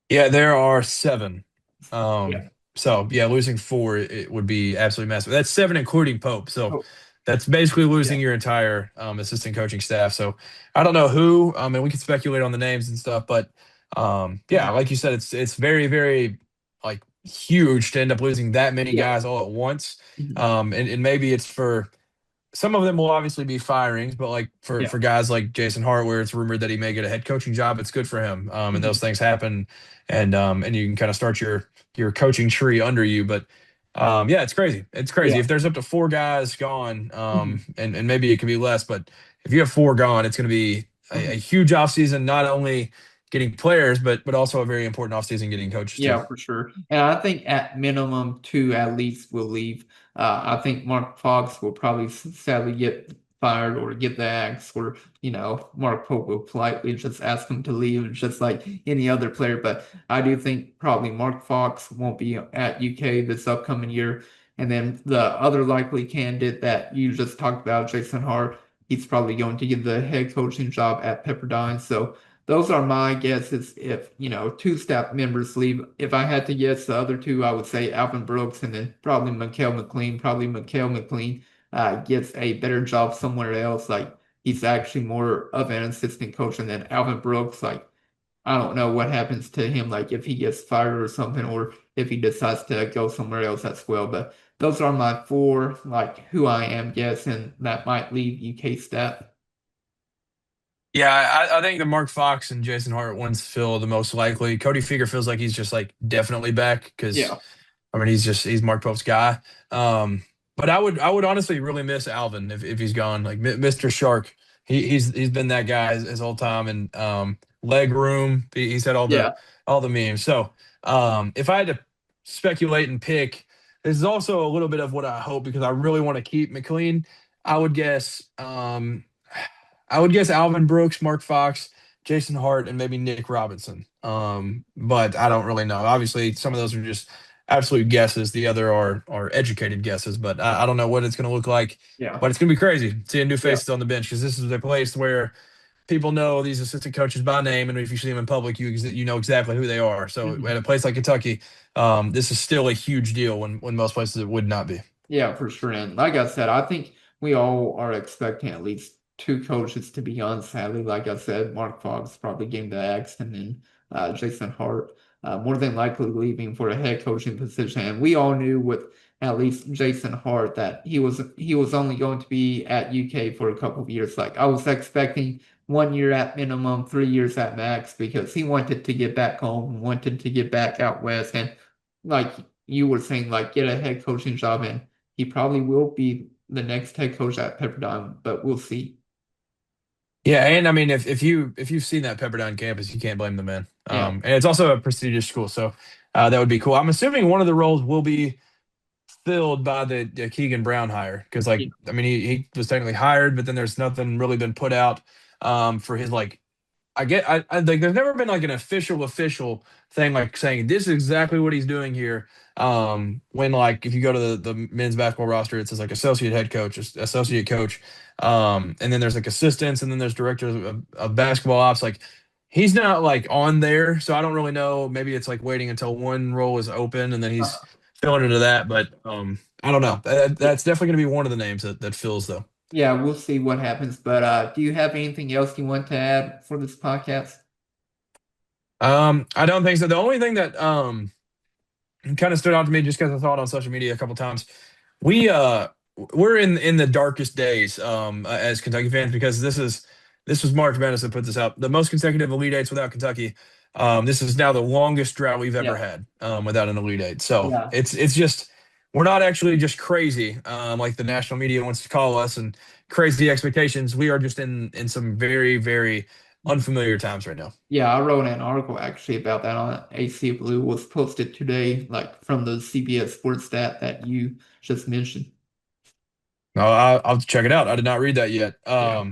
Yeah, there are 7. Yeah. So yeah, losing 4 it would be absolutely massive. That's 7 including Pope. So Oh, that's basically yeah. losing your entire assistant coaching staff. So I don't know who, and we can speculate on the names and stuff, but yeah, Mhm. like you said, it's very, very like huge to end up losing that many Yeah. guys all at once. Mhm. And maybe it's for some of them will obviously be firings, but like Yeah. for guys like Jason Hart, where it's rumored that he may get a head coaching job, it's good for him. And those Mhm. things happen, and you can kind of start your coaching tree under you. But yeah, it's crazy. It's crazy. Yeah. If there's up to 4 guys gone, Mhm. and maybe it can be less, but if you have 4 gone, it's going to be a Mhm. huge offseason, not only getting players, but also a very important offseason getting coaches too. Yeah, for sure. And I think at minimum 2 at least will leave. I think Mark Fox will probably sadly get fired or get the axe, or Mark Pope will politely just ask him to leave, just like any other player. But I do think probably Mark Fox won't be at UK this upcoming year. And then the other likely candidate that you just talked about, Jason Hart, he's probably going to get the head coaching job at Pepperdine. So those are my guesses if, 2 staff members leave. If I had to guess the other 2, I would say Alvin Brooks and then probably Mikael McLean. Probably Mikael McLean gets a better job somewhere else. Like he's actually more of an assistant coach, and then Alvin Brooks, like I don't know what happens to him, like if he gets fired or something, or if he decides to go somewhere else as well. But those are my 4, like who I am guessing that might leave UK staff. Yeah, I think the Mark Fox and Jason Hart ones feel the most likely. Cody Figure feels like he's just like definitely back because Yeah. I mean he's Mark Pope's guy. But I would honestly really miss Alvin if he's gone. Like Mr. Shark, he's been that guy his whole time, and leg room. He's had Yeah. all the memes. So if I had to speculate and pick, this is also a little bit of what I hope because I really want to keep McLean. I would guess. I would guess Alvin Brooks, Mark Fox, Jason Hart, and maybe Nick Robinson. But I don't really know. Obviously, some of those are just absolute guesses. The other are educated guesses. But I don't know what it's going to look like. Yeah. But it's going to be crazy seeing new Yeah. faces on the bench because this is a place where people know these assistant coaches by name, and if you see them in public, you know exactly who they are. So at Mhm. a place like Kentucky, this is still a huge deal when most places it would not be. Yeah, for sure. And like I said, I think we all are expecting at least 2 coaches to be on. Sadly, like I said, Mark Fox probably getting the axe, and then Jason Hart more than likely leaving for a head coaching position. And we all knew with at least Jason Hart that he was only going to be at UK for a couple of years. Like I was expecting 1 year at minimum, 3 years at max, because he wanted to get back home, wanted to get back out west, and like you were saying like get a head coaching job, and he probably will be the next head coach at Pepperdine, but we'll see. Yeah, and I mean, if you've seen that Pepperdine campus, you can't blame the man. Yeah, And it's also a prestigious school, so that would be cool. I'm assuming one of the roles will be filled by the Keegan Brown hire because, like, yeah, I mean, he was technically hired, but then there's nothing really been put out for his like I like there's never been like an official thing like saying this is exactly what he's doing here. When like if you go to the men's basketball roster, it says like associate head coach, associate coach, and then there's like assistants, and then there's directors of basketball ops. Like he's not like on there, so I don't really know. Maybe it's like waiting until one role is open and then he's uh, filling into that. But I don't know. yeah, That's definitely going to be one of the names that fills though. yeah. We'll see what happens. But do you have anything else you want to add for this podcast? I don't think so. The only thing that kind of stood out to me just because I saw it on social media a couple times. We we're in the darkest days as Kentucky fans because this was March Madness that put this out. The most consecutive Elite Eights without Kentucky. This is now the longest drought we've ever Yeah, had without an Elite Eight. So yeah. it's just we're not actually just crazy like the national media wants to call us and crazy expectations. We are just in some very unfamiliar times right now. Yeah, I wrote an article actually about that on AC Blue was posted today, like from the CBS Sports stat that you just mentioned. No, I'll check it out. I did not read that yet. Yeah.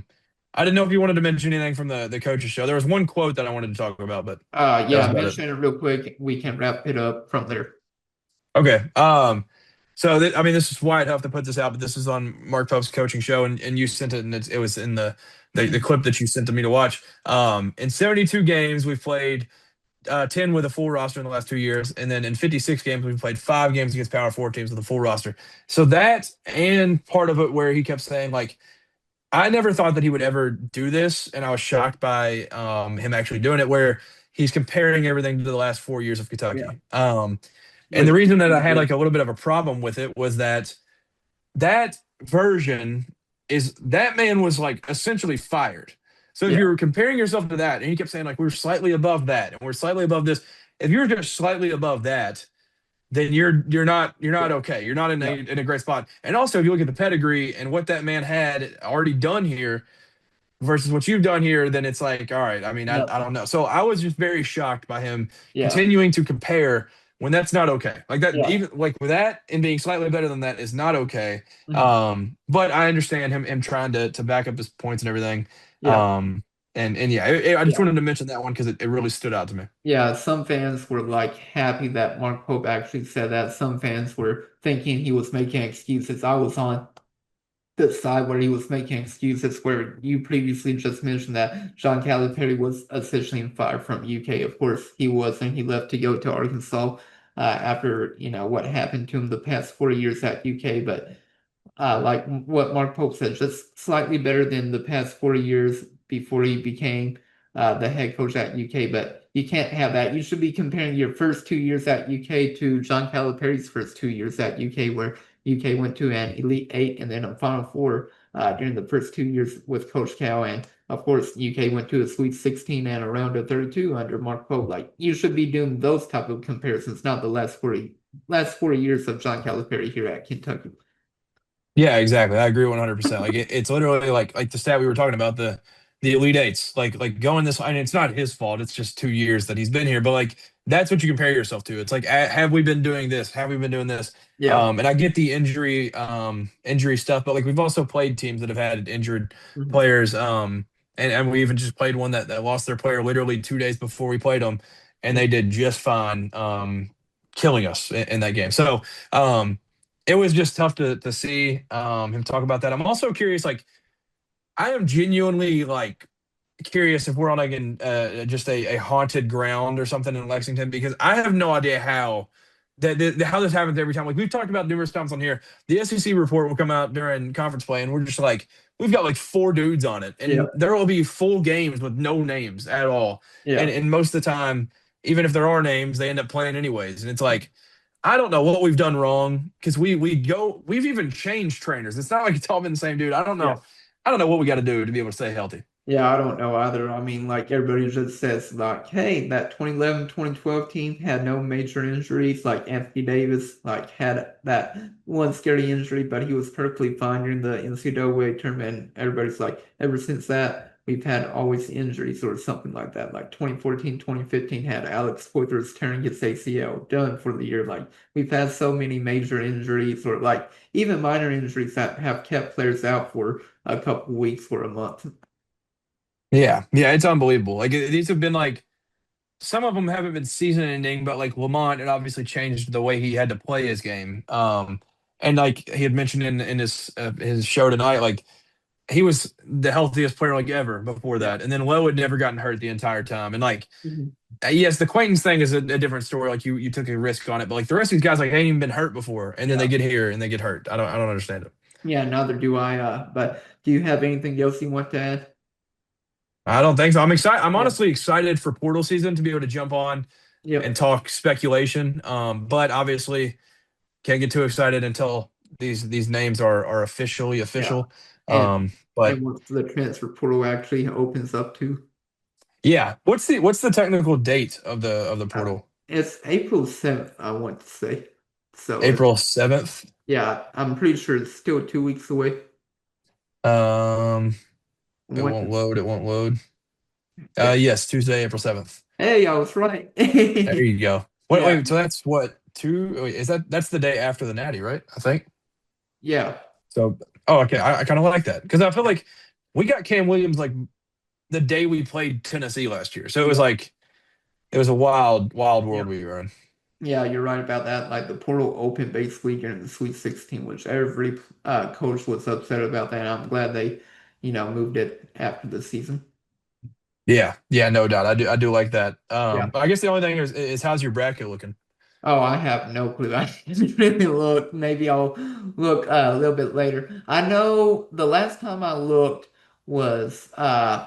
I didn't know if you wanted to mention anything from the coaches show. There was one quote that I wanted to talk about, but that was Yeah, about it. mention it real quick. We can wrap it up from there. Okay. So I mean, this is Wyatt Huff that put this out, but this is on Mark Pope's coaching show, and you sent it, and it was in the Mhm. clip that you sent to me to watch. In 72 games, we've played 10 with a full roster in the last 2 years, and then in 56 games, we've played 5 games against Power Four teams with a full roster. So that and part of it where he kept saying like I never thought that he would ever do this, and I was shocked by him actually doing it. Where he's comparing everything to the last 4 years of Yeah. Kentucky. And the Which reason that I is had good. like a little bit of a problem with it was that that version is that man was like essentially fired. So if Yeah. you were comparing yourself to that, and he kept saying like we're slightly above that, and we're slightly above this. If you're just slightly above that, then you're Yeah. not okay. You're not Yeah. in a great spot. And also, if you look at the pedigree and what that man had already done here versus what you've done here, then it's like, all right. I mean, Yeah. I don't know. So I was just very shocked by him Yeah. continuing to compare when that's not okay. Like that, Yeah. even like with that and being slightly better than that is not okay. Mhm. But I understand him trying to back up his points and everything. Yeah. Um, and yeah, I just Yeah. wanted to mention that one because it really stood out to me. Yeah. Some fans were like happy that Mark Pope actually said that. Some fans were thinking he was making excuses. I was on the side where he was making excuses where you previously just mentioned that John Calipari was essentially fired from UK. Of course, he wasn't. He left to go to Arkansas after, what happened to him the past 4 years at UK. But like what Mark Pope said, just slightly better than the past 4 years before he became the head coach at UK. But you can't have that. You should be comparing your first 2 years at UK to John Calipari's first 2 years at UK, where UK went to an Elite Eight and then a Final Four during the first 2 years with Coach Cal. And of course, UK went to a Sweet 16 and a round of 32 under Mark Pope. Like you should be doing those type of comparisons, not the last 4 years of John Calipari here at Kentucky. Yeah, exactly. I agree 100%. Like it's literally like the stat we were talking about the Elite Eights. Like going this and it's not his fault. It's just 2 years that he's been here. But like that's what you compare yourself to. It's like have we been doing this? Have we been doing this? Yeah. And I get the injury stuff, but like we've also played teams that have had injured Mhm. players. And we even just played one that lost their player literally 2 days before we played them, and they did just fine, killing us in that game. So it was just tough to see him talk about that. I'm also curious, like I am genuinely like curious if we're on like just a haunted ground or something in Lexington because I have no idea how how this happens every time. Like we've talked about numerous times on here, the SEC report will come out during conference play, and we're just like we've got like four dudes on it, Yeah. and there will be full games with no names at all, Yeah. and most of the time, even if there are names, they end up playing anyways, and it's like. I don't know what we've done wrong because we've even changed trainers. It's not like it's all been the same dude. I don't Yeah. know. I don't know what we got to do to be able to stay healthy. Yeah, I don't know either. I mean, like everybody just says like, hey, that 2011, 2012 team had no major injuries. Like Anthony Davis like had that one scary injury, but he was perfectly fine during the NCAA tournament. Everybody's like, ever since that, we've had always injuries or something like that. Like 2014, 2015 had Alex Poythress tearing his ACL, done for the year. Like we've had so many major injuries or like even minor injuries that have kept players out for a couple weeks or a month. Yeah, yeah, it's unbelievable. Like these have been like some of them haven't been season ending, but like Lamont, it obviously changed the way he had to play his game. And like he had mentioned in his show tonight, like he was the healthiest player like ever before Yeah. that, and then Lowe had never gotten hurt the entire time. And like Mhm. yes, the Quaintance thing is a different story. Like you took a risk on it, but like the rest of these guys like they ain't even been hurt before, and then they Yeah. get here and they get hurt. I don't understand it. Yeah, neither do I. But do you have anything else you want to add? I don't think so. I'm excited. I'm Yeah. honestly excited for portal season to be able to jump on and Yep. talk speculation. But obviously can't get too excited until these names are officially Yeah. official. And But and once the transfer portal actually opens up too. yeah, what's the technical date of the Uh, portal? it's April 7th, I want to say. So it's April 7th. yeah, I'm pretty sure it's still 2 weeks away. Um, I it want won't to, load. It won't load. yeah. Yes, Tuesday, April 7th. Hey, I was right. There you go. Wait, Yeah. wait. So that's what two? Wait, is that's the day after the Natty, right? I think. Yeah. So, oh, okay. I kind of like that because I feel Yeah. like we got Cam Williams like the day we played Tennessee last year. So it was Yeah. like it was a wild, wild Yeah. world we were in. Yeah, you're right about that. Like the portal opened basically during the Sweet 16, which every coach was upset about that. I'm glad they, moved it after the season. Yeah, yeah, no doubt. I do like that. Yeah. But I guess the only thing is how's your bracket looking? Oh, I have no clue. I didn't really look. Maybe I'll look a little bit later. I know the last time I looked was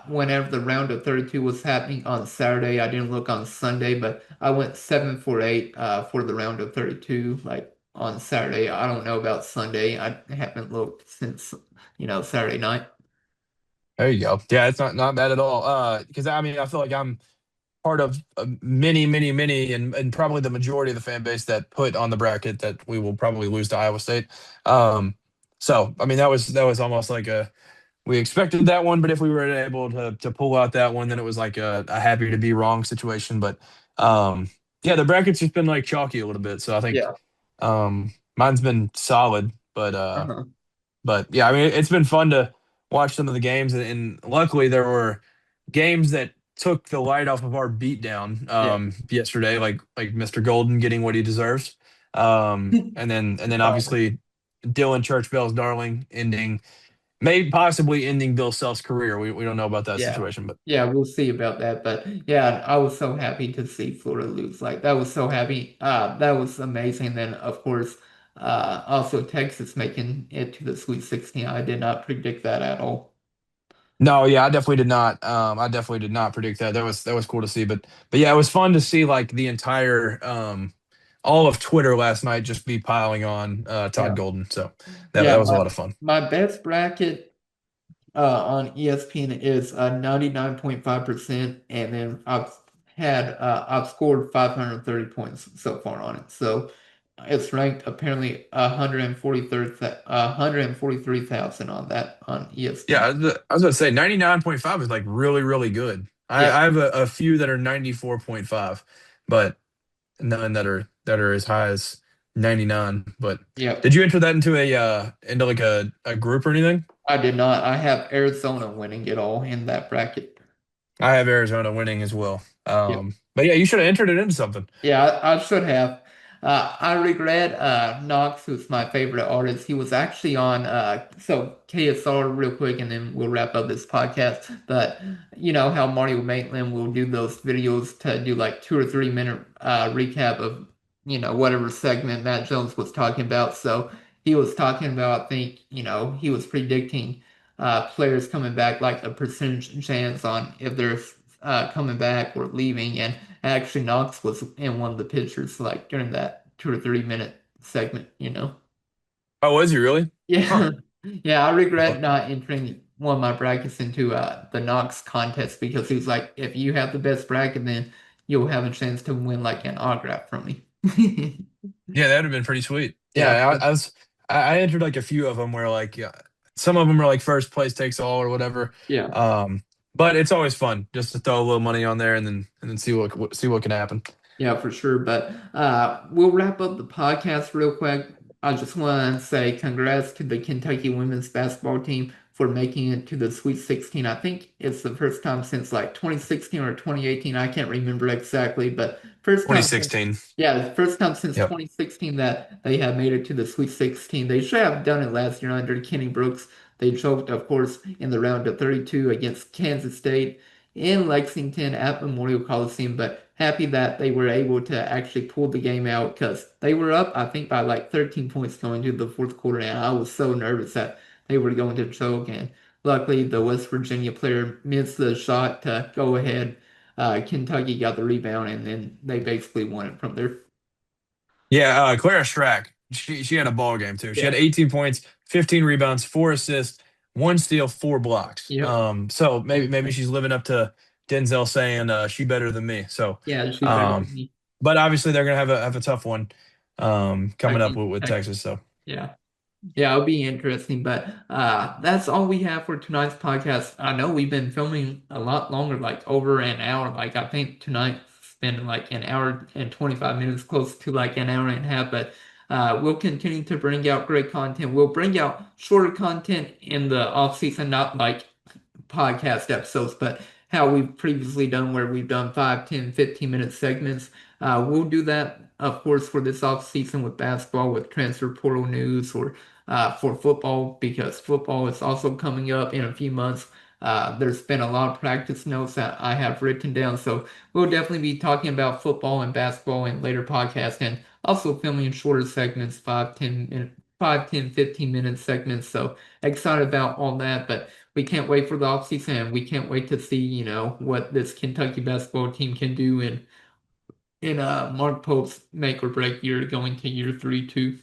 whenever the round of 32 was happening on Saturday. I didn't look on Sunday, but I went 7 for 8 for the round of 32 like on Saturday. I don't know about Sunday. I haven't looked since, Saturday night. There you go. Yeah, it's not bad at all. Because I mean, I feel like I'm part of many, many, many, and probably the majority of the fan base that put on the bracket that we will probably lose to Iowa State. Um, so I mean, that was almost like we expected that one, but if we were able to pull out that one, then it was like a happy to be wrong situation. But um, yeah, the bracket's just been like chalky a little bit. So I think Yeah. mine's been solid, but Uh-huh. yeah, I mean, it's been fun to watch some of the games, and luckily there were games that took the light off of our beatdown Yeah. yesterday, like Mr. Golden getting what he deserves, and then Probably. obviously Dylan Churchbell's darling ending, maybe possibly ending Bill Self's career. We don't know about that Yeah. situation, but Yeah, we'll see about that. But yeah, I was so happy to see Florida lose. Like that was so happy. That was amazing. Then of course, also Texas making it to the Sweet 16. I did not predict that at all. no, yeah, I definitely did not. I definitely did not predict that. That was cool to see, but yeah, it was fun to see like the entire all of Twitter last night just be piling on Todd Yeah. Golden. So that Yeah, was a lot of fun. my best bracket on ESPN is 99.5%, and then I've scored 530 points so far on it. So it's ranked apparently 143,000 on that on Yeah, ESPN. I was gonna say 99.5 is like really, really good. I, Yeah, I have a few that are 94.5, but none that are as high as 99. But yeah. did you enter that into into like a group or anything? I did not. I have Arizona winning it all in that bracket. I have Arizona winning as well. Yep. But yeah, you should have entered it into something. Yeah, I should have. I regret Knox, who's my favorite artist. He was actually on so KSR real quick, and then we'll wrap up this podcast. But you know how Mario Maitland will do those videos to do like 2 or 3 minute recap of whatever segment Matt Jones was talking about. So he was talking about, I think, he was predicting players coming back, like a percentage chance on if they're coming back or leaving, and actually, Knox was in one of the pictures, like during that 2 or 3 minute segment. Oh, was he really? Huh. Yeah, yeah. I regret not entering one of my brackets into the Knox contest because he was like, if you have the best bracket, then you'll have a chance to win like an autograph from me. Yeah, that would have been pretty sweet. Yeah, Yeah, I entered like a few of them where like yeah, some of them are like first place takes all or whatever. yeah. Um, but it's always fun just to throw a little money on there and then see what can happen. Yeah, for sure. But we'll wrap up the podcast real quick. I just want to say congrats to the Kentucky women's basketball team for making it to the Sweet 16. I think it's the first time since like 2016 or 2018. I can't remember exactly, but first time since 2016. yeah, first time since Yep. 2016 that they have made it to the Sweet 16. They should have done it last year under Kenny Brooks. They choked, of course, in the round of 32 against Kansas State in Lexington at Memorial Coliseum, but happy that they were able to actually pull the game out because they were up, I think, by like 13 points going into the fourth quarter, and I was so nervous that they were going to choke. And luckily, the West Virginia player missed the shot to go ahead. Kentucky got the rebound, and then they basically won it from there. Yeah, Clara Strack. She had a ball game too. She had Yeah. 18 points, 15 rebounds, 4 assists, 1 steal, 4 blocks. Yep. So maybe she's living up to Denzel saying she better than me. So, Yeah, she better um, than me. but obviously they're gonna have a tough one coming up Against with Texas. Texas. So Yeah. Yeah, it'll be interesting. But that's all we have for tonight's podcast. I know we've been filming a lot longer, like over an hour. Like I think tonight spent like an hour and 25 minutes, close to like an hour and a half. But we'll continue to bring out great content. We'll bring out shorter content in the off season, not like podcast episodes, but how we've previously done where we've done 5, 10, 15-minute segments. We'll do that, of course, for this off season with basketball, with transfer portal news, or for football, because football is also coming up in a few months. There's been a lot of practice notes that I have written down, so we'll definitely be talking about football and basketball in later podcasts, and also filming shorter segments, 15-minute segments. So excited about all that, but we can't wait for the offseason, and we can't wait to see, what this Kentucky basketball team can do in Mark Pope's make or break year going to year three too.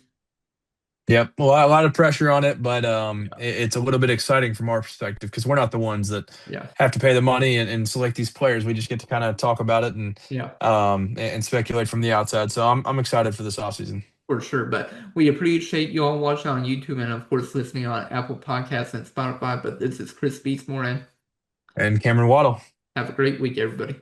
yep, well, a lot of pressure on it, but Yeah, it's a little bit exciting from our perspective because we're not the ones that yeah, have to pay the money and select these players. We just get to kind of talk about it yeah, and speculate from the outside. So I'm excited for this offseason. for sure. But we appreciate you all watching on YouTube and of course listening on Apple Podcasts and Spotify. But this is Chris Beatsmore, and And Cameron Waddle. have a great week, everybody.